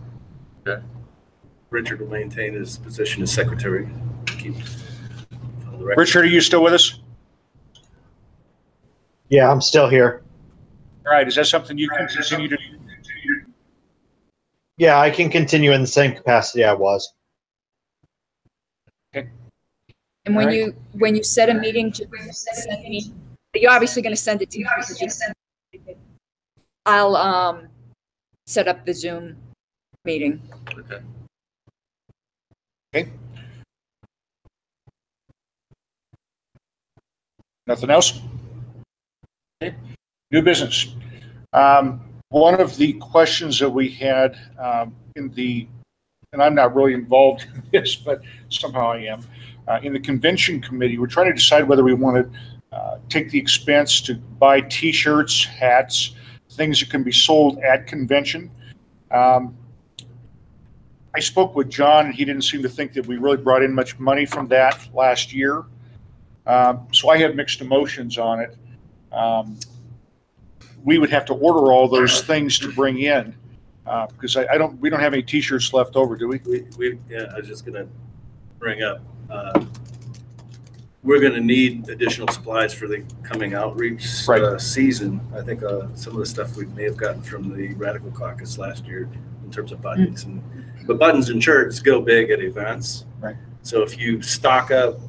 Okay. Richard will maintain his position as secretary. Keep all the records. Richard, are you still with us? Yeah, I'm still here. All right, is that something you can continue to do? Yeah, I can continue in the same capacity I was. Okay. And when you set a meeting, just send me, you're obviously going to send it to me because you sent it. I'll set up the Zoom meeting. Okay. Okay. Nothing else? Okay. New business. One of the questions that we had and I'm not really involved in this, but somehow I am, in the convention committee, we're trying to decide whether we want to take the expense to buy T-shirts, hats, things that can be sold at convention. I spoke with John, and he didn't seem to think that we really brought in much money from that last year. So I have mixed emotions on it. We would have to order all those things to bring in because we don't have any T-shirts left over, do we? Yeah, I was just gonna bring up. We're gonna need additional supplies for the coming outreach season. I think some of the stuff we may have gotten from the Radical Caucus last year in terms of buttons, but buttons and shirts go big at events. Right. So if you stock up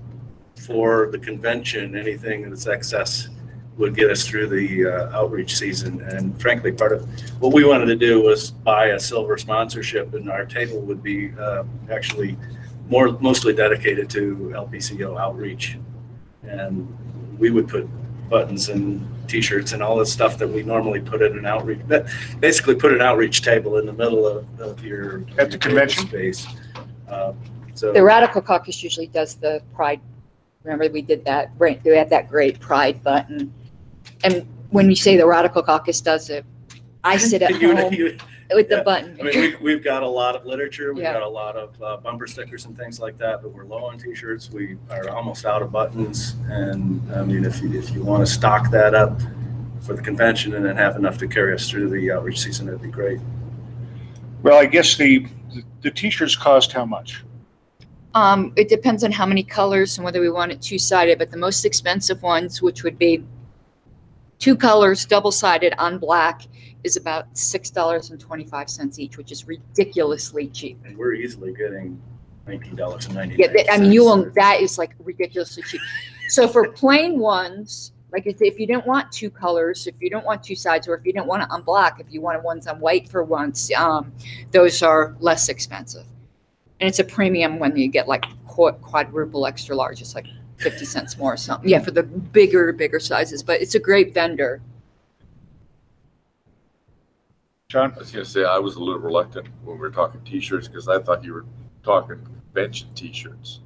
for the convention, anything that's excess would get us through the outreach season. And frankly, part of what we wanted to do was buy a silver sponsorship, and our table would be actually mostly dedicated to LPCO outreach. And we would put buttons and T-shirts and all the stuff that we normally put in an outreach. Basically, put an outreach table in the middle of your at the convention space. So the Radical Caucus usually does the Pride. Remember, we did that. Right, they had that great Pride button. And when you say the Radical Caucus does it, I sit at home with the button. I mean, we've got a lot of literature. We've Yeah. got a lot of bumper stickers and things like that, but we're low on T-shirts. We are almost out of buttons. And I mean, if you want to stock that up for the convention and then have enough to carry us through the outreach season, that'd be great. Well, I guess the T-shirts cost how much? It depends on how many colors and whether we want it two-sided, but the most expensive ones, which would be 2 colors, double-sided on black, is about $6.25 each, which is ridiculously cheap. And we're easily getting $19.99. Yeah, I mean, you will. That is like ridiculously cheap. So for plain ones, like if you don't want 2 colors, if you don't want 2 sides, or if you don't want it on black, if you want ones on white for once, those are less expensive. And it's a premium when you get like quadruple extra large. It's like 50 cents more or something. Yeah, for the bigger sizes, but it's a great vendor. John? I was going to say, I was a little reluctant when we were talking T-shirts because I thought you were talking convention T-shirts,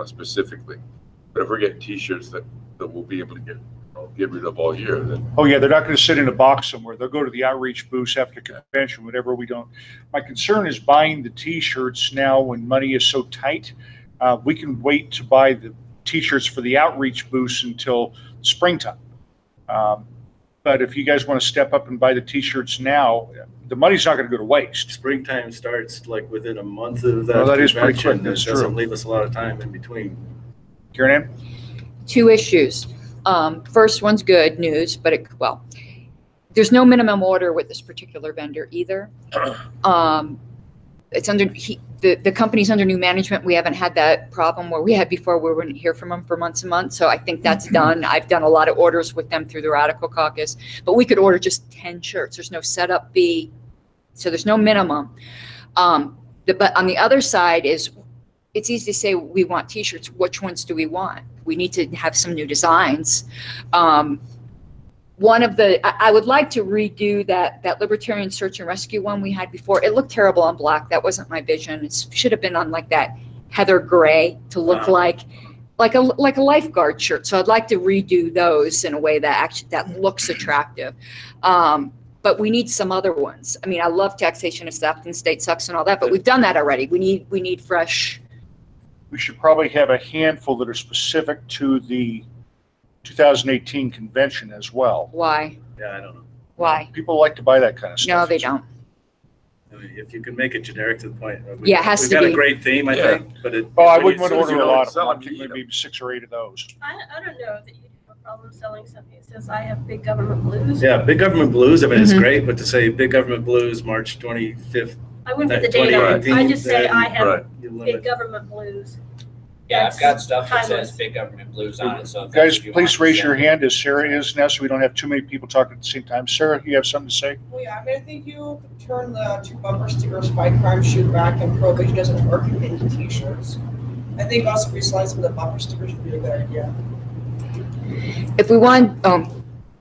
specifically. But if we're getting T-shirts that we'll be able to get rid of all year, then. Oh yeah, they're not going to sit in a box somewhere. They'll go to the outreach booths after convention, whatever we don't. My concern is buying the T-shirts now when money is so tight. We can wait to buy the T-shirts for the outreach booths until springtime. But if you guys want to step up and buy the T-shirts now, the money's not going to go to waste. Springtime starts like within a month of that. Well, that is pretty quick. It That's doesn't true. leave us a lot of time in between. Karen? 2 issues. First one's good news, but there's no minimum order with this particular vendor either. It's under the company's under new management. We haven't had that problem where we had before where we wouldn't hear from them for months and months. So I think that's done. I've done a lot of orders with them through the Radical Caucus, but we could order just 10 shirts. There's no setup fee, so there's no minimum. But on the other side is, it's easy to say we want T-shirts. Which ones do we want? We need to have some new designs. I would like to redo that Libertarian search and rescue one we had before. It looked terrible on black. That wasn't my vision. It should have been on like that heather gray to look like. like a lifeguard shirt. So I'd like to redo those in a way that looks attractive. But we need some other ones. I mean, I love taxation of theft and state sucks and all that, but we've done that already. We need fresh. We should probably have a handful that are specific to the 2018 convention as well. Why? Yeah, I don't know. Why? People like to buy that kind of stuff. No, they don't. I mean, if you can make it generic to the point. Yeah, it has we've to got be. a great theme, I think, but it. Oh, I wouldn't want to as soon as order you a know lot it's of them. selling, I'm you thinking eat 'em. maybe 6 or 8 of those. I don't know that you have a problem selling something that says I have big government blues. Yeah, big government blues. I mean, it's Mhm. great, but to say big government blues, March 25th. I wouldn't put the date on it. I just say I have Right. You big limit. government blues. Yeah, I've got stuff that Timeless. says big government blues on it, so. if Guys, you want please to raise send your it. hand as Sarah is now, so we don't have too many people talking at the same time. Sarah, you have something to say? Well, yeah, I mean, I think you could turn the 2 bumper stickers, fight crime, shoot back, and prohibition doesn't work into t-shirts. I think also reselling some of the bumper stickers would be a good idea. If we want,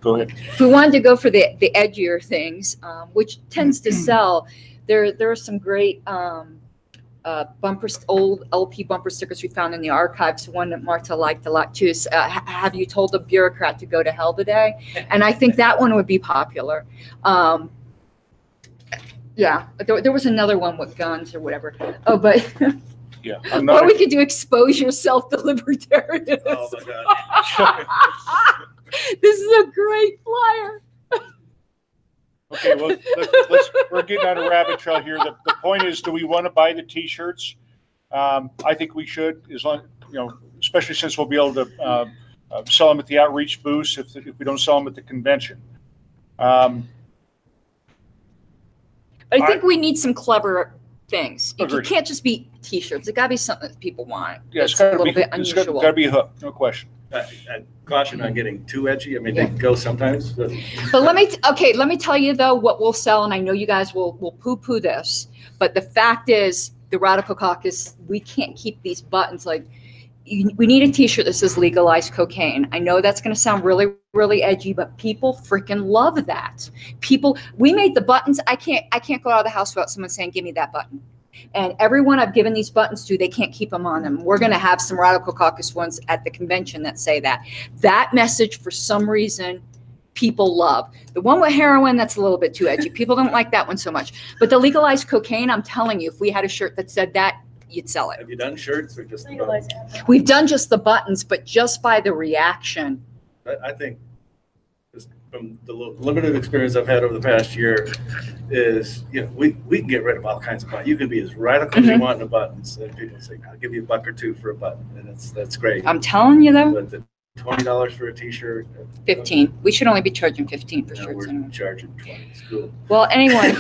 Go ahead. if we wanted to go for the edgier things, which tends to sell, there are some great old LP bumper stickers we found in the archives. One that Marta liked a lot too is "Have you told a bureaucrat to go to hell today?" And I think that one would be popular. Yeah, there was another one with guns or whatever. Oh, but Yeah, I'm not. or we could do expose yourself to libertarians. Oh my God. This is a great flyer. Okay, well, we're getting on a rabbit trail here. The point is, do we want to buy the T-shirts? I think we should, as long, especially since we'll be able to sell them at the outreach booths if we don't sell them at the convention. I think we need some clever things. It Agreed. can't just be T-shirts. It got to be something that people want. Yeah, it's a little bit it's unusual. got to be a hook, no question. I caution on getting too edgy. I mean, they go sometimes. But But let me tell you though what we'll sell, and I know you guys will poo-poo this, but the fact is, the Radical Caucus, we can't keep these buttons. Like, we need a T-shirt that says "Legalize Cocaine." I know that's going to sound really, really edgy, but people freaking love that. We made the buttons. I can't go out of the house without someone saying, "Give me that button." And everyone I've given these buttons to, they can't keep them on them. We're going to have some Radical Caucus ones at the convention that say that. That message, for some reason, people love. The one with heroin, that's a little bit too edgy. People don't like that one so much. But the legalized cocaine, I'm telling you, if we had a shirt that said that, you'd sell it. have you done shirts or just? Legalize it. We've done just the buttons, but just by the reaction. I think, just from the limited experience I've had over the past year, is we can get rid of all kinds of buttons. You can be as radical as you want in the buttons, and people say, "I'll give you $1 or $2 for a button," and that's great. I'm telling you though, But the $20 for a T-shirt. 15. We should only be charging 15 for No, shirts. we're Anyway. charging 20. It's cool. Well, anyway,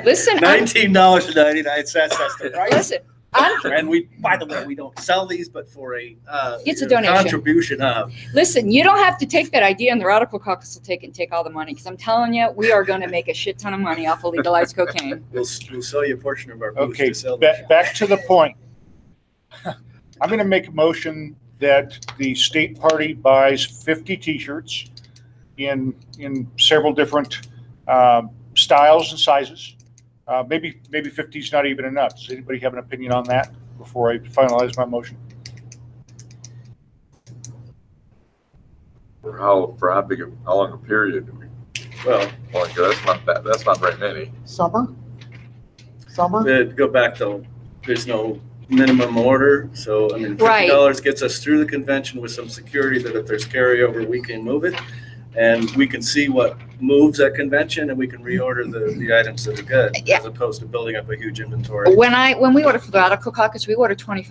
listen, $19.99. That's the price. listen. And by the way, we don't sell these, but for a It's a donation. contribution of. Listen, you don't have to take that idea, and the Radical Caucus will take all the money. Because I'm telling you, we are going to make a shit ton of money off of legalized cocaine. We'll sell you a portion of our booth Okay, to sell. back to the point. I'm going to make a motion that the state party buys 50 T-shirts in several different styles and sizes. Maybe 50 is not even enough. Does anybody have an opinion on that before I finalize my motion? For how big how long a period do we? Well, that's not very many. Summer? Go back to, there's no minimum order. So, I mean, Right. $50 gets us through the convention with some security that if there's carryover, we can move it. And we can see what moves at convention, and we can reorder the items that are good, Yeah. as opposed to building up a huge inventory. When we order for the Radical Caucus, we order 20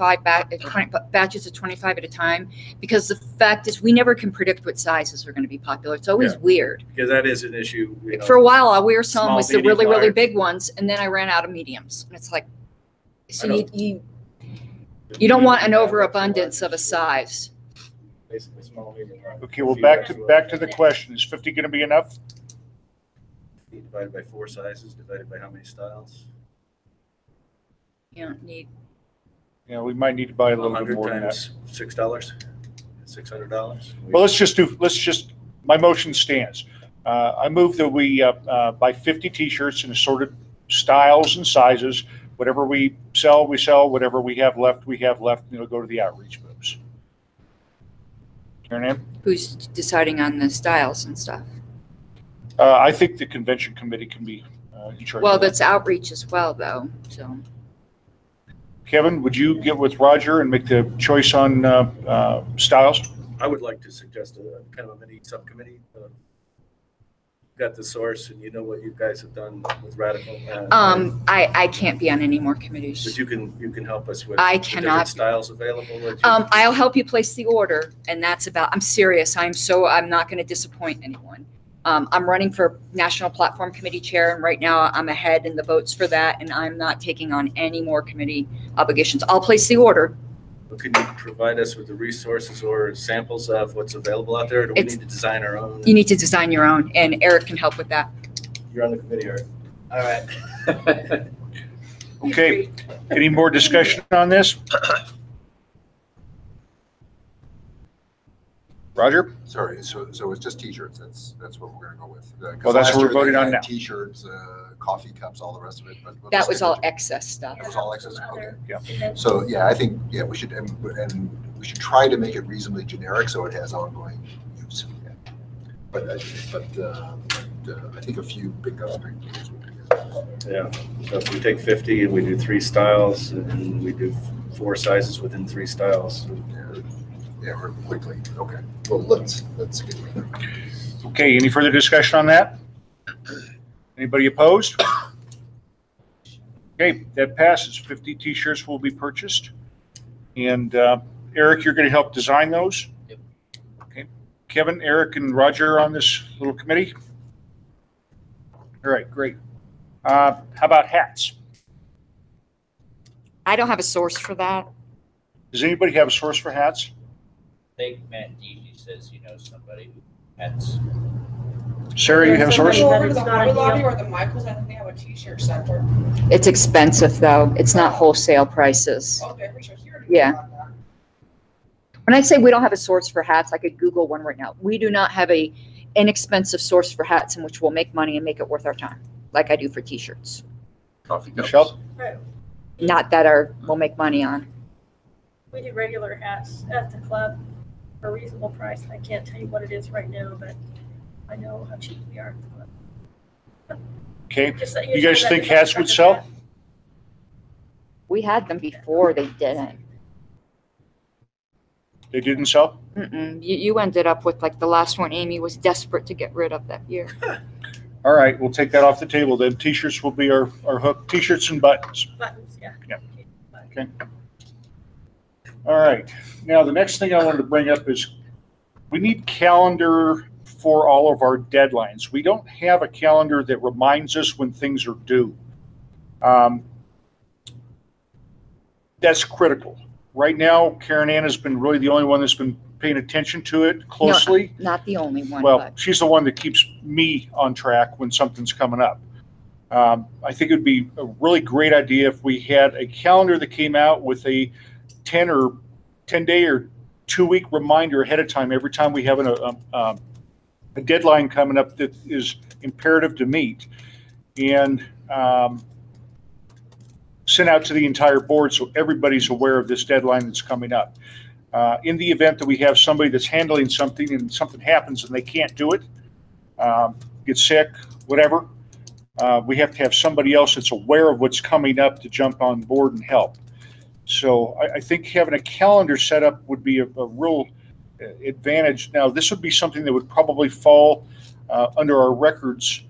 batches of 25 at a time, because the fact is we never can predict what sizes are going to be popular. It's always Yeah. weird. Because that is an issue. For a while, all we were selling small, was the medium, really, really large. big ones, and then I ran out of mediums. And it's like, so I don't- you don't want an overabundance of a size. Basically small, medium, large. Okay, well, back to the question. Is 50 going to be enough? Divided by 4 sizes, divided by how many styles? You don't need. Yeah, we might need to buy a little bit 100 more than that. times $6, $600. Well, my motion stands. I move that we buy 50 T-shirts in assorted styles and sizes. Whatever we sell, we sell. Whatever we have left, we have left. And it'll go to the outreach booths. Karen Ann? Who's deciding on the styles and stuff? I think the convention committee can be in charge. Well, of that. that's outreach as well, though, so. Kevin, would you get with Roger and make the choice on styles? I would like to suggest a kind of a mini subcommittee. Got the source, and you know what you guys have done with Radical. I can't be on any more committees. But you can help us with I the cannot. different styles available. that you- I'll help you place the order, and that's about, I'm serious. I'm not going to disappoint anyone. I'm running for National Platform Committee Chair, and right now I'm ahead in the votes for that, and I'm not taking on any more committee obligations. I'll place the order. But can you provide us with the resources or samples of what's available out there? Or do we need to design our own? You need to design your own, and Eric can help with that. You're on the committee, Eric. All right. Okay. Any more discussion on this? Roger? Sorry, so it's just T-shirts. That's what we're gonna go with. 'Cause Well, that's last what we're year they voting on had now. T-shirts, coffee cups, all the rest of it. But we'll That just was stick all with- excess stuff. That was all excess. Okay. Yeah. So yeah, I think we should and we should try to make it reasonably generic so it has ongoing use. Yeah. But I think a few big guns would be good. Yeah. So if we take 50 and we do 3 styles and we do 4 sizes within 3 styles. Yeah, we're quickly. Okay. Well, let's get. Okay, any further discussion on that? Anybody opposed? Okay, that passes. 50 T-shirts will be purchased. And Eric, you're going to help design those? Yep. Okay. Kevin, Eric, and Roger on this little committee? All right, great. How about hats? I don't have a source for that. Does anybody have a source for hats? I think Matt Deedy says he knows somebody who has. Sarah, you have a source? Go over to the Hobby Lobby or the Michaels, I think they have a T-shirt center. It's expensive, though. It's not wholesale prices. Okay, we should hear. Yeah. When I say we don't have a source for hats, I could Google one right now. We do not have a inexpensive source for hats in which we'll make money and make it worth our time, like I do for T-shirts. Coffee cups. Michelle? Not that we'll make money on. We do regular hats at the club for a reasonable price. I can't tell you what it is right now, but I know how cheap we are at the club. Okay. Just that You guys think hats would sell? We had them before, they didn't. They didn't sell? Mm-mm. You ended up with like the last one Amy was desperate to get rid of that year. All right, we'll take that off the table then. T-shirts will be our hook. T-shirts and buttons. Buttons, yeah. Yeah. Okay. All right. Now, the next thing I wanted to bring up is we need calendar for all of our deadlines. We don't have a calendar that reminds us when things are due. That's critical. Right now, Karen Ann has been really the only one that's been paying attention to it closely. No, not the only one. Well, but she's the one that keeps me on track when something's coming up. I think it would be a really great idea if we had a calendar that came out with a 10-day or 2-week reminder ahead of time every time we have a deadline coming up that is imperative to meet, and sent out to the entire board so everybody's aware of this deadline that's coming up. In the event that we have somebody that's handling something and something happens and they can't do it, get sick, whatever, we have to have somebody else that's aware of what's coming up to jump on board and help. So I think having a calendar set up would be a real advantage. Now, this would be something that would probably fall under our records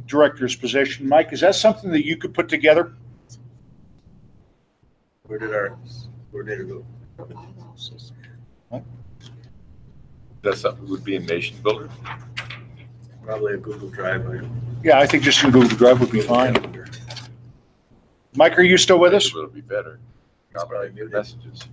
director's position. Mike, is that something that you could put together? Where did our coordinator go? That's something that would be a nation builder. Probably a Google Drive. Yeah, I think just in Google Drive would be fine. Mike, are you still with us? It'll be better. Probably muted. Messages.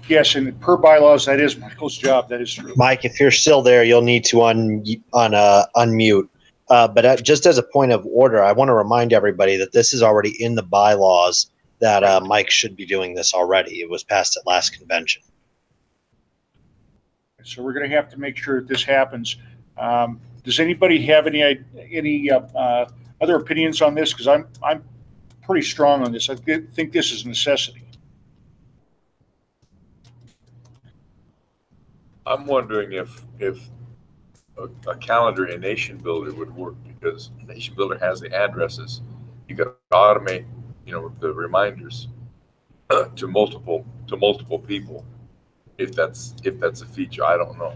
Yes, and per bylaws, that is Michael's job. That is true. Mike, if you're still there, you'll need to unmute. But just as a point of order, I want to remind everybody that this is already in the bylaws that Mike should be doing this already. It was passed at last convention. So we're going to have to make sure that this happens. Does anybody have any other opinions on this? Because I'm pretty strong on this. I think this is a necessity. I'm wondering if a calendar in Nation Builder would work, because Nation Builder has the addresses. You could automate, the reminders to multiple people. If that's a feature, I don't know.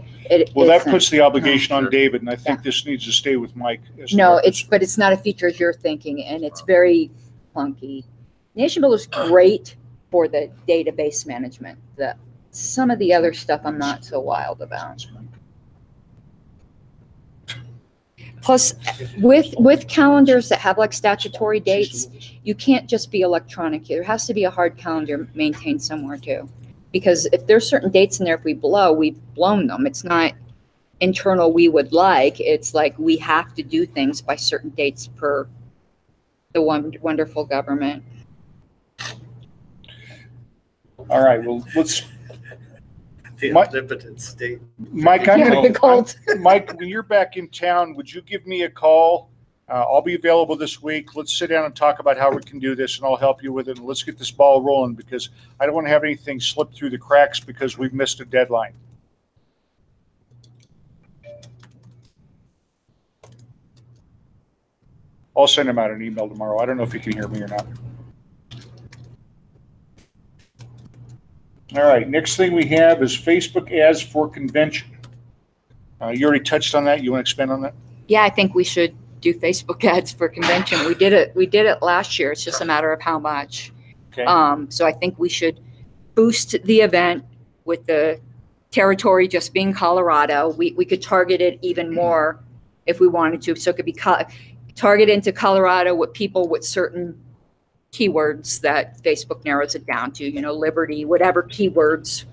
Well, that puts the obligation on David, and I think this needs to stay with Mike. No, but it's not a feature as you're thinking, and it's very clunky. Nation Builder is great for the database management. Some of the other stuff I'm not so wild about. Plus, with calendars that have like statutory dates, you can't just be electronic. There has to be a hard calendar maintained somewhere too. Because if there's certain dates in there, if we blow, we've blown them. It's not internal we would like. It's like we have to do things by certain dates per the wonderful government. All right, well, let's... The omnipotent state. Mike, Mike, when you're back in town, would you give me a call? I'll be available this week. Let's sit down and talk about how we can do this, and I'll help you with it. And let's get this ball rolling, because I don't want to have anything slip through the cracks because we've missed a deadline. I'll send him out an email tomorrow. I don't know if he can hear me or not. All right, next thing we have is Facebook ads for convention. You already touched on that. You want to expand on that? Yeah, I think we should do Facebook ads for convention. We did it last year. It's just a matter of how much. Okay. So I think we should boost the event with the territory just being Colorado. We could target it even more if we wanted to. So it could be targeted into Colorado with people with certain keywords that Facebook narrows it down to, liberty, whatever keywords,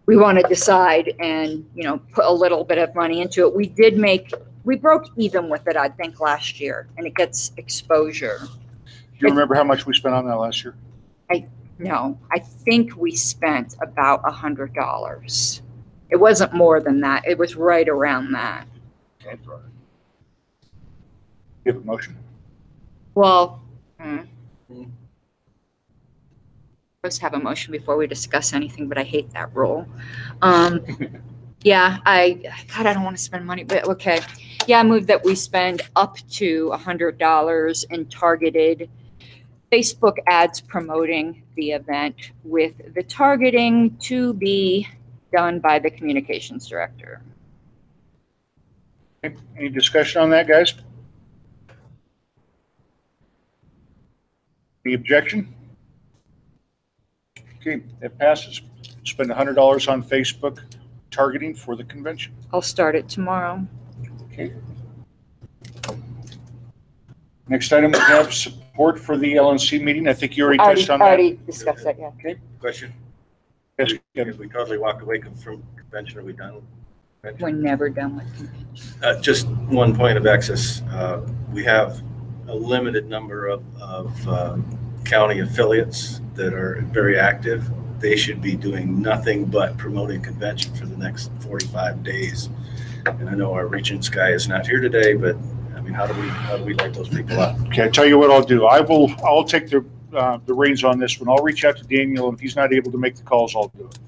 we want to decide and, put a little bit of money into it. We broke even with it, I think, last year, and it gets exposure. Do you remember how much we spent on that last year? No, I think we spent about $100. It wasn't more than that. It was right around that. That's right. You have a motion? Well, supposed to have a motion before we discuss anything, but I hate that rule. Yeah, I don't want to spend money, but okay. Yeah, I move that we spend up to $100 in targeted Facebook ads promoting the event, with the targeting to be done by the communications director. Okay. Any discussion on that, guys? Any objection? Okay, that passes. Spend $100 on Facebook targeting for the convention. I'll start it tomorrow. Okay. Next item, we have support for the LNC meeting. I think you already touched on that. Already discussed that, yeah. Okay. Question? Yes, If we totally walk away from convention, are we done with convention? We're never done with convention. Just one point of access. We have a limited number of county affiliates that are very active. They should be doing nothing but promoting convention for the next 45 days. And I know our Regents guy is not here today, but I mean, how do we light those people up? Okay, I tell you what I'll do. I'll take the reins on this one. I'll reach out to Daniel, and if he's not able to make the calls, I'll do it.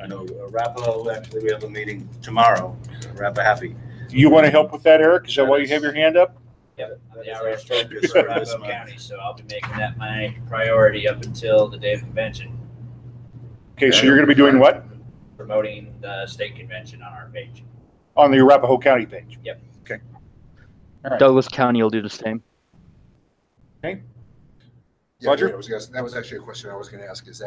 I know Rappa, actually, we have a meeting tomorrow. Rappa happy. You want to help with that, Eric? Is that why you have your hand up? Yeah, we're focused for Idaho County, so I'll be making that my priority up until the day of convention. Okay, so you're going to be doing what? Promoting the state convention on our page. On the Arapahoe County page? Yep. Okay. All right. Douglas County will do the same. Okay. Yeah, Roger? that was actually a question I was going to ask. Because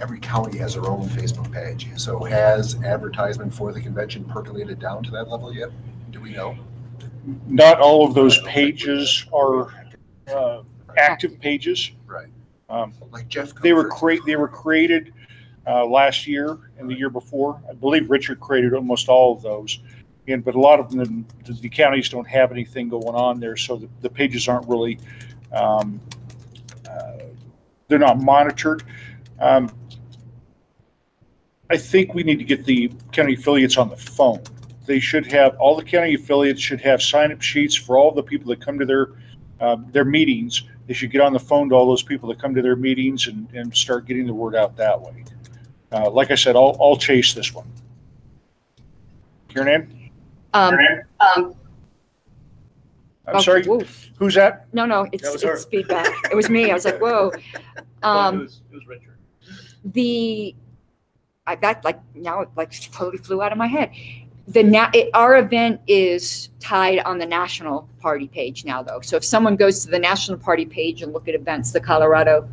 every county has their own Facebook page. So has advertisement for the convention percolated down to that level yet? Do we know? Not all of those pages are active pages. Right. Like Jeff. They were created last year and the year before. I believe Richard created almost all of those. But a lot of them, the counties don't have anything going on there, so the pages aren't really, they're not monitored. I think we need to get the county affiliates on the phone they should have, all the county affiliates should have sign-up sheets for all the people that come to their meetings. They should get on the phone to all those people that come to their meetings and start getting the word out that way. Like I said, I'll chase this one. Karen Ann? I'm sorry, whoa. Who's that? No, it's feedback. It was me. I was like, whoa. It was Richard. Now it like totally flew out of my head. Our event is tied on the national party page now, though. So if someone goes to the national party page and look at events, the Colorado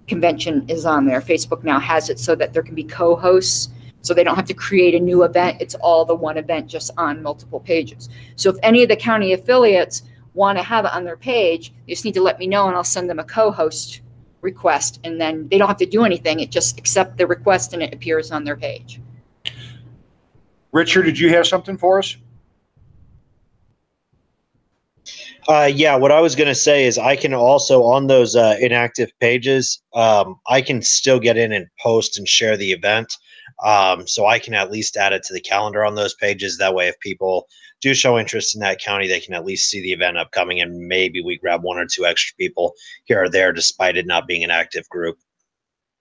convention is on there. Facebook now has it so that there can be co-hosts, so they don't have to create a new event. It's all the one event just on multiple pages. So if any of the county affiliates want to have it on their page, you just need to let me know and I'll send them a co-host request, and then they don't have to do anything. It just accept the request and it appears on their page. Richard, did you have something for us? Yeah, what I was going to say is I can also, on those inactive pages, I can still get in and post and share the event. So I can at least add it to the calendar on those pages. That way, if people do show interest in that county, they can at least see the event upcoming, and maybe we grab 1 or 2 extra people here or there, despite it not being an active group.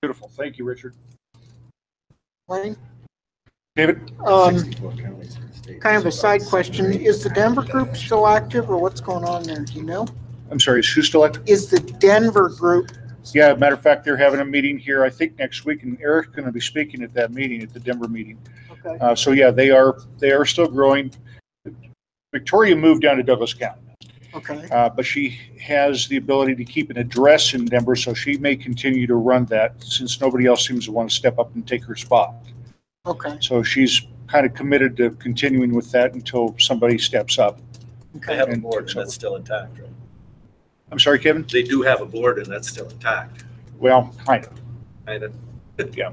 Beautiful. Thank you, Richard. Wayne? David? Kind of a side question. Is the Denver group still active, or what's going on there? Do you know? I'm sorry, is who still active? Is the Denver group? Yeah, matter of fact, they're having a meeting here, I think, next week, and Eric's going to be speaking at that meeting, at the Denver meeting. Okay. So yeah, they are still growing. Victoria moved down to Douglas County. Okay. But she has the ability to keep an address in Denver, so she may continue to run that since nobody else seems to want to step up and take her spot. Okay. So she's kind of committed to continuing with that until somebody steps up. They have a board and that's still intact, right? I'm sorry, Kevin? They do have a board and that's still intact. Well, kind of. Kind of. Yeah.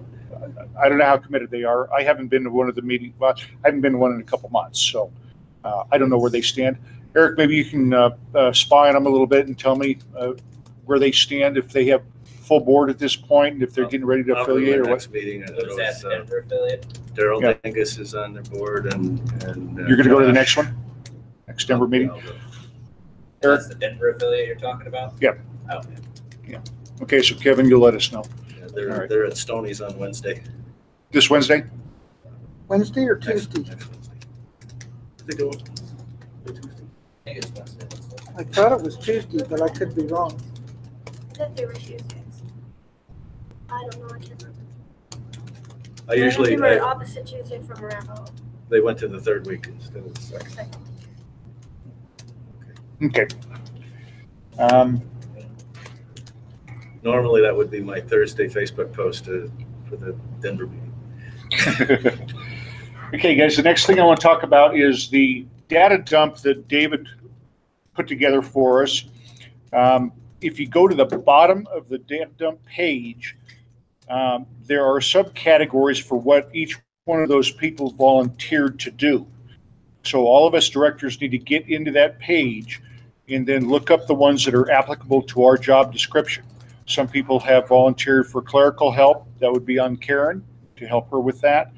I don't know how committed they are. I haven't been to one of the meetings. Well, I haven't been to one in a couple months, so I don't know where they stand. Eric, maybe you can spy on them a little bit and tell me where they stand, if they have full board at this point, and if they're getting ready to affiliate or what. Next meeting. Who's that, Denver affiliate? Daryl Yeah. Dingus is on their board, and You're going to go to the next one? Next Denver meeting? That's the Denver affiliate you're talking about? Yeah. Oh, Yeah. Okay, so Kevin, you'll let us know. Yeah, All right. they're at Stoney's on Wednesday. This Wednesday? Wednesday or Tuesday? Next Wednesday. I think it was Tuesday. I think it's Wednesday. I thought it was Tuesday, but I could be wrong. I thought they were Tuesdays. I don't know. I can't remember. I usually, think we're opposite Tuesday from Arapahoe. they went to the third week instead of the second. Second. Okay. Normally, that would be my Thursday Facebook post for the Denver meeting. Okay, guys, the next thing I want to talk about is the data dump that David put together for us. If you go to the bottom of the data dump page, there are subcategories for what each one of those people volunteered to do. So all of us directors need to get into that page and then look up the ones that are applicable to our job description. Some people have volunteered for clerical help. That would be on Karen to help her with that.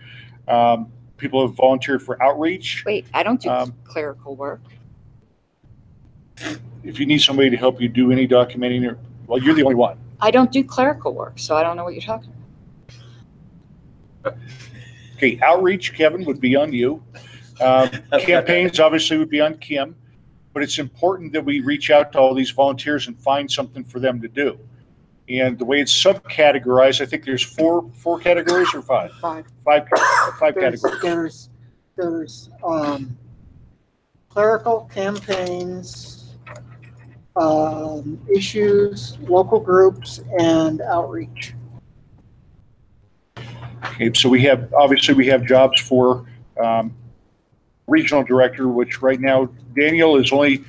People have volunteered for outreach. Wait, I don't do clerical work. If you need somebody to help you do any documenting, well, you're the only one. I don't do clerical work, so I don't know what you're talking about. Okay, outreach, Kevin, would be on you. Campaigns obviously would be on Kim, but it's important that we reach out to all these volunteers and find something for them to do. And the way it's subcategorized, I think there's four categories or five? Five categories. There's clerical, campaigns, issues, local groups, and outreach. Okay, so we have jobs for regional director, which right now Daniel is only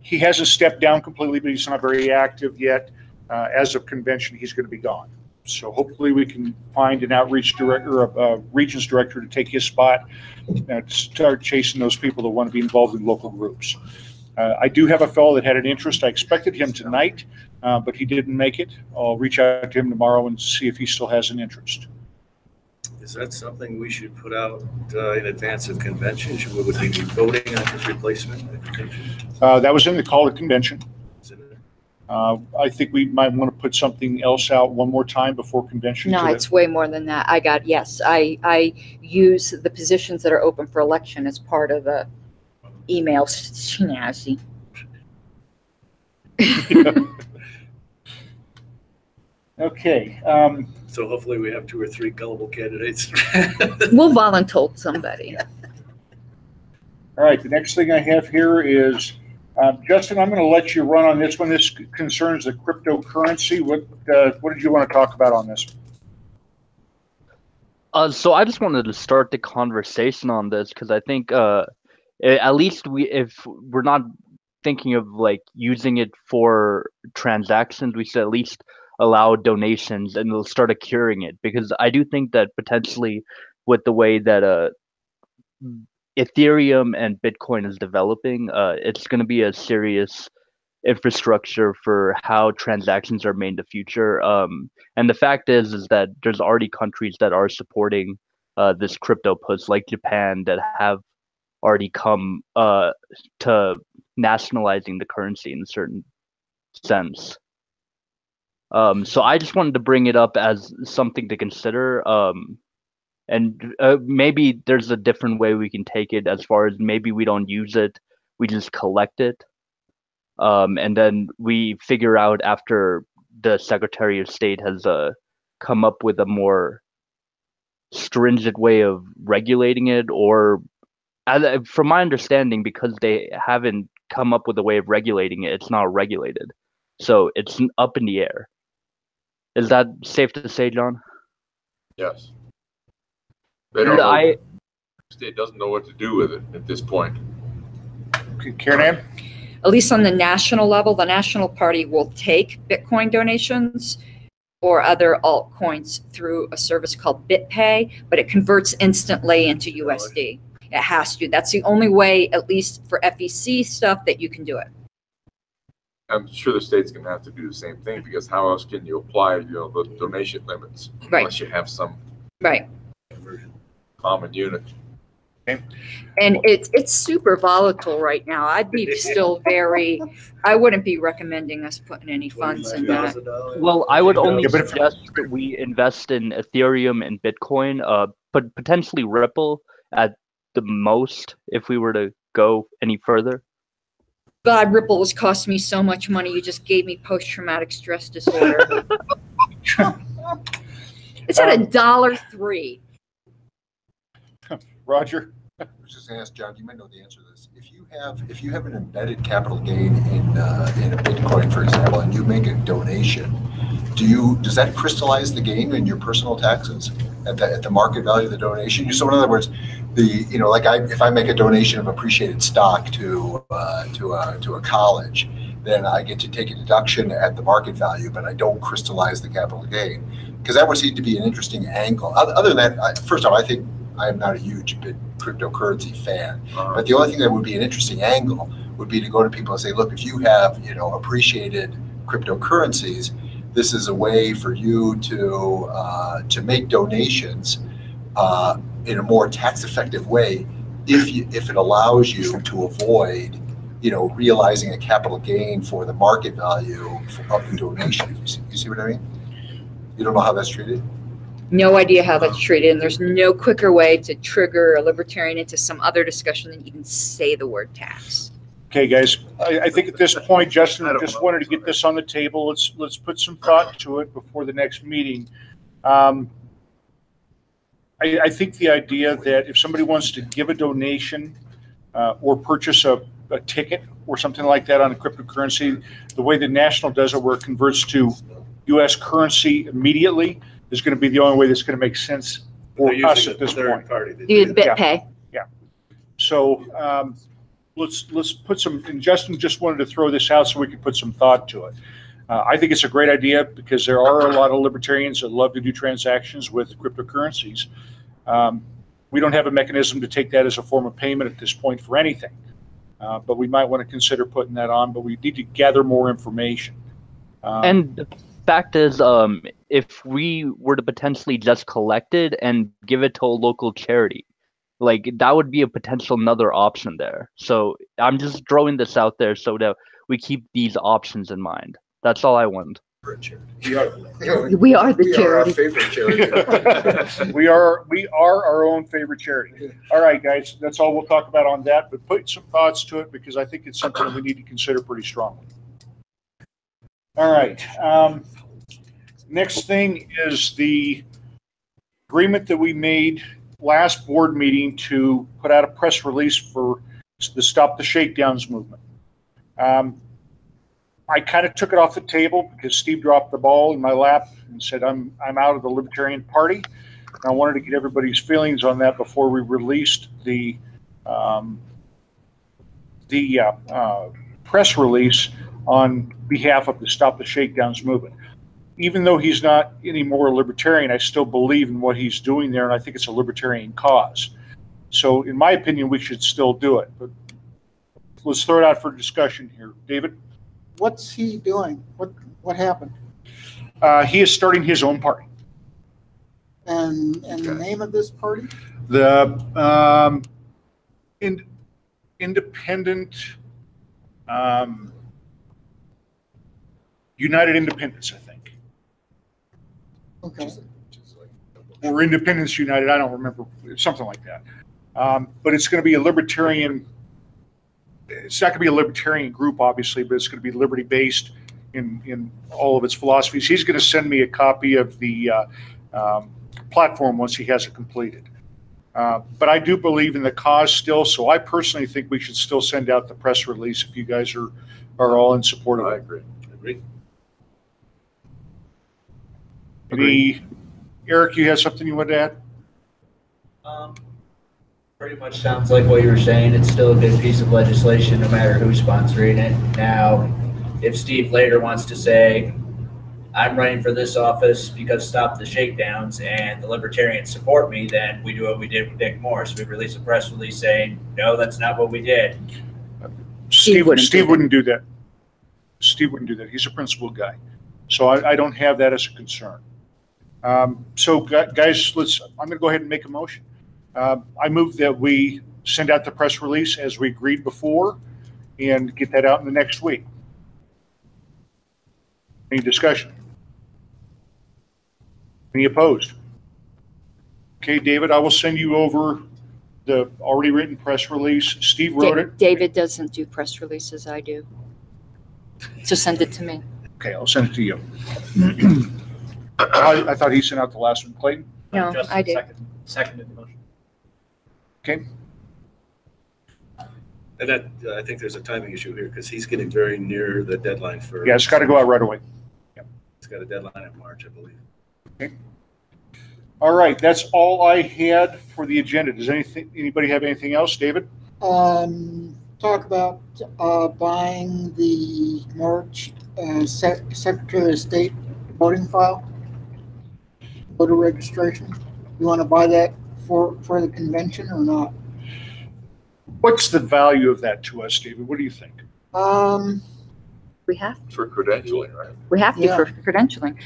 he hasn't stepped down completely, but he's not very active yet. As of convention, he's going to be gone. So hopefully we can find an outreach director, a regions director to take his spot and start chasing those people that want to be involved in local groups. I do have a fellow that had an interest. I expected him tonight, but he didn't make it. I'll reach out to him tomorrow and see if he still has an interest. Is that something we should put out in advance of convention? Would we be voting on his replacement at convention? That was in the call to convention. Is it there? I think we might want to put something else out one more time before convention. No, it's way more than that. I use the positions that are open for election as part of the email snazzy. Okay. So hopefully we have 2 or 3 gullible candidates. We'll volunteer somebody. All right. The next thing I have here is, Justin, I'm going to let you run on this one. This concerns the cryptocurrency. What did you want to talk about on this? So I just wanted to start the conversation on this because I think at least if we're not thinking of like using it for transactions, we should at least allow donations and it'll start curing it, because I do think that potentially with the way that Ethereum and Bitcoin is developing, it's going to be a serious infrastructure for how transactions are made in the future. And the fact is that there's already countries that are supporting this crypto push, like Japan, that have already come to nationalizing the currency in a certain sense. So I just wanted to bring it up as something to consider. And maybe there's a different way we can take it, as far as maybe we don't use it, we just collect it. And then we figure out after the Secretary of State has come up with a more stringent way of regulating it, or from my understanding, because they haven't come up with a way of regulating it, it's not regulated. So it's up in the air. Is that safe to say, John? Yes. They don't know. The state doesn't know what to do with it at this point. Karen? At least on the national level, the National Party will take Bitcoin donations or other altcoins through a service called BitPay, but it converts instantly into USD. It has to. That's the only way, at least for FEC stuff, that you can do it. I'm sure the state's going to have to do the same thing, because how else can you apply, the donation limits unless you have some common unit. And it's super volatile right now. I'd be still I wouldn't be recommending us putting any funds in that. Well, I would only suggest that we invest in Ethereum and Bitcoin, but potentially Ripple at the most if we were to go any further. God, Ripple has cost me so much money. You just gave me post-traumatic stress disorder. It's at $1.03. Roger? I was just going to ask John, you might know the answer to this. If you have an embedded capital gain in a Bitcoin, for example, and you make a donation, does that crystallize the gain in your personal taxes at the market value of the donation? So in other words, if I make a donation of appreciated stock to a college, then I get to take a deduction at the market value, but I don't crystallize the capital gain, because that would seem to be an interesting angle. Other than that, first off, I think I am not a huge cryptocurrency fan, but the only thing that would be an interesting angle would be to go to people and say, look, if you have appreciated cryptocurrencies, this is a way for you to make donations in a more tax-effective way, if it allows you to avoid, realizing a capital gain for the market value of the donation. You see what I mean? You don't know how that's treated? No idea how that's treated, and there's no quicker way to trigger a libertarian into some other discussion than even say the word tax. Okay, guys, I think at this point, Justin, I just wanted to get this on the table. Let's put some thought to it before the next meeting. I think the idea that if somebody wants to give a donation or purchase a ticket or something like that on a cryptocurrency, the way the National does it, where it converts to U.S. currency immediately, is going to be the only way that's going to make sense for us at this point. BitPay. Yeah. So let's put some, and Justin just wanted to throw this out so we could put some thought to it. I think it's a great idea, because there are a lot of libertarians that love to do transactions with cryptocurrencies. We don't have a mechanism to take that as a form of payment at this point for anything, but we might want to consider putting that on, but we need to gather more information. And fact is, if we were to potentially just collect it and give it to a local charity, like that would be a potential another option there. So I'm just throwing this out there so that we keep these options in mind. That's all I want. We are the We are the We are our charity. favorite charity. We are our own favorite charity. All right, guys, that's all we'll talk about on that, but put some thoughts to it because I think it's something that we need to consider pretty strongly. All right. Next thing is the agreement that we made last board meeting to put out a press release for the Stop the Shakedowns movement. I kind of took it off the table because Steve dropped the ball in my lap and said I'm out of the Libertarian Party. And I wanted to get everybody's feelings on that before we released the press release on behalf of the Stop the Shakedowns movement. Even though he's not any more a libertarian, I still believe in what he's doing there, and I think it's a libertarian cause. So in my opinion, we should still do it. But let's throw it out for discussion here. David? What's he doing? What happened? He is starting his own party. And the name of this party? The Independent United Independence, I think. Okay. Or Independence United, I don't remember, something like that. But it's going to be a libertarian. It's not going to be a libertarian group, obviously, but it's going to be liberty-based in all of its philosophies. He's going to send me a copy of the platform once he has it completed. But I do believe in the cause still, so I personally think we should still send out the press release if you guys are all in support of it. I agree. Eric, you have something you want to add? Pretty much sounds like what you were saying. It's still a good piece of legislation, no matter who's sponsoring it. Now, if Steve later wants to say, I'm running for this office because Stop the Shakedowns and the Libertarians support me, then we do what we did with Dick Morris. We release a press release saying, no, that's not what we did. Steve wouldn't do that. Steve wouldn't do that. He's a principled guy. So I don't have that as a concern. So guys, I'm going to go ahead and make a motion. I move that we send out the press release as we agreed before and get that out in the next week. Any discussion? Any opposed? Okay, David, I will send you over the already written press release. Steve wrote it. David doesn't do press releases, I do. So send it to me. Okay, I'll send it to you. I thought he sent out the last one. Clayton? No, I did. Seconded the motion. Okay. And I think there's a timing issue here because he's getting very near the deadline for. Yeah, it's got to go out right away. Yep. He's got a deadline in March, I believe. Okay. All right, that's all I had for the agenda. Does anybody have anything else, David? Talk about buying the March Secretary of State voting file, voter registration. You want to buy that for the convention or not? What's the value of that to us, David? What do you think? We have For credentialing, right? We have to for credentialing.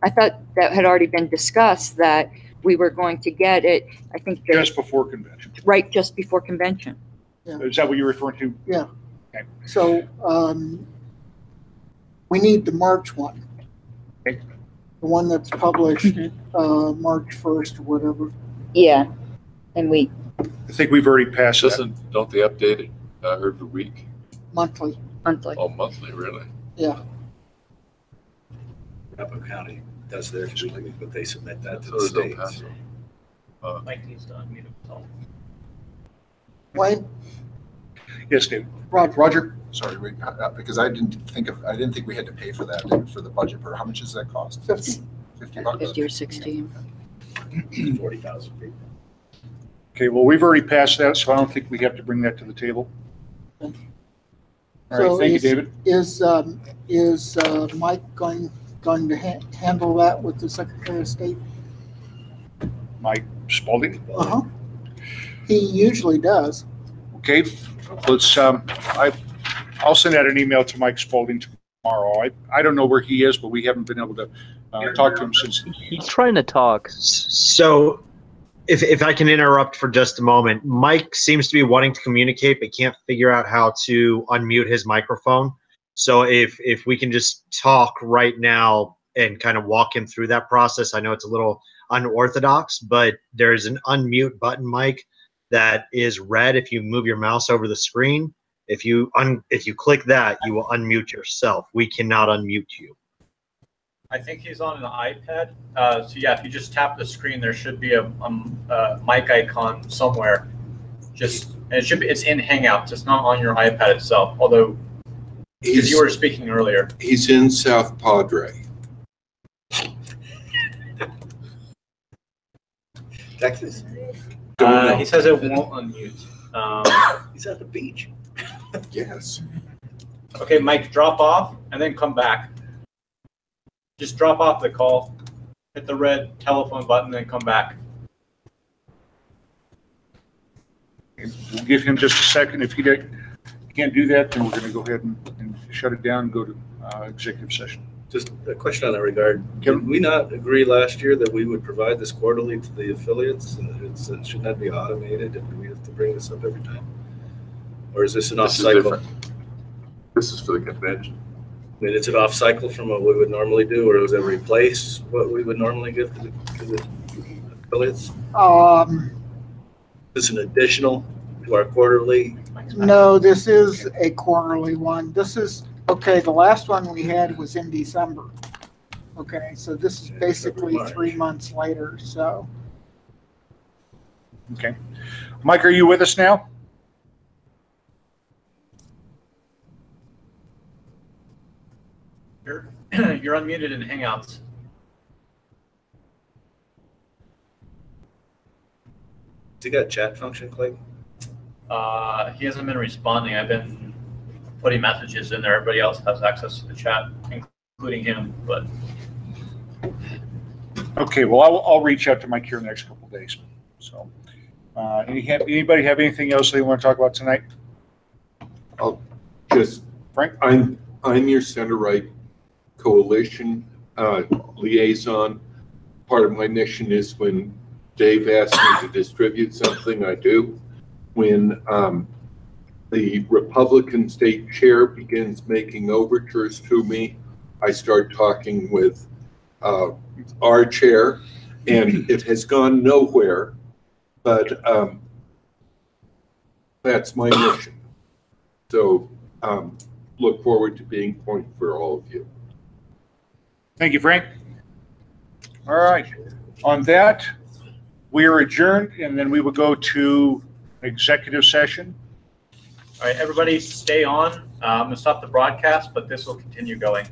I thought that had already been discussed that we were going to get it. I think Just before convention. right just before convention. Yeah. Is that what you're referring to? Yeah. Okay. So we need the March one. Okay. The one that's published March 1st or whatever. Yeah, and we. I think we've already passed that. Don't they update it every week? Monthly. Oh, monthly, really? Yeah. Napa County does theirs usually, but they submit that to So the does El states. Paso. Mike needs to unmute himself. Wayne? Yes, David. Roger, sorry, because I didn't think we had to pay for that for the budget. How much does that cost? 50. $50. 50 or 60. 40,000 people. Okay, well, we've already passed that, so I don't think we have to bring that to the table. All right, thank you, David. Is Mike going to handle that with the Secretary of State? Mike Spalding? Uh-huh. He usually does. Okay, let's, I'll send out an email to Mike Spalding tomorrow. I don't know where he is, but we haven't been able to talk to him since. He's trying to talk. So, if I can interrupt for just a moment, Mike seems to be wanting to communicate, but can't figure out how to unmute his microphone. So if we can just talk right now and kind of walk him through that process. I know it's a little unorthodox, but there's an unmute button, Mike, that is red if you move your mouse over the screen. If you click that, you will unmute yourself. We cannot unmute you. I think he's on an iPad. So yeah, if you just tap the screen, there should be a mic icon somewhere. And it should be. It's in Hangouts. It's not on your iPad itself. Although, because you were speaking earlier, he's in South Padre, Texas. he says it won't unmute. He's at the beach. Yes. Okay, Mike, drop off and then come back. Just drop off the call, hit the red telephone button, then come back. We'll give him just a second. If he can't do that, then we're going to go ahead and shut it down and go to executive session. Just a question on that regard. Did we not agree last year that we would provide this quarterly to the affiliates? Shouldn't that be automated? And do we have to bring this up every time? Or is this an off-cycle? This is for the convention. I mean, is it off-cycle from what we would normally do, or does it replace what we would normally give to the affiliates? Is this an additional to our quarterly? No, this is a quarterly one. This is, okay, the last one we had was in December. Okay, so this is basically 3 months later, so. Okay. Mike, are you with us now? You're unmuted in Hangouts. Has he got a chat function, Clay? He hasn't been responding. I've been putting messages in there. Everybody else has access to the chat, including him. But okay, well, I'll reach out to Mike here in the next couple of days. So, anybody have anything else they want to talk about tonight? I'll just Frank. I'm your center right coalition liaison. Part of my mission is when Dave asks me to distribute something, I do. When the Republican state chair begins making overtures to me, I start talking with our chair, and it has gone nowhere, but that's my mission. So look forward to being point for all of you. Thank you, Frank. All right. On that, we are adjourned, and then we will go to executive session. all right, everybody, stay on. I'm gonna stop the broadcast, but this will continue going.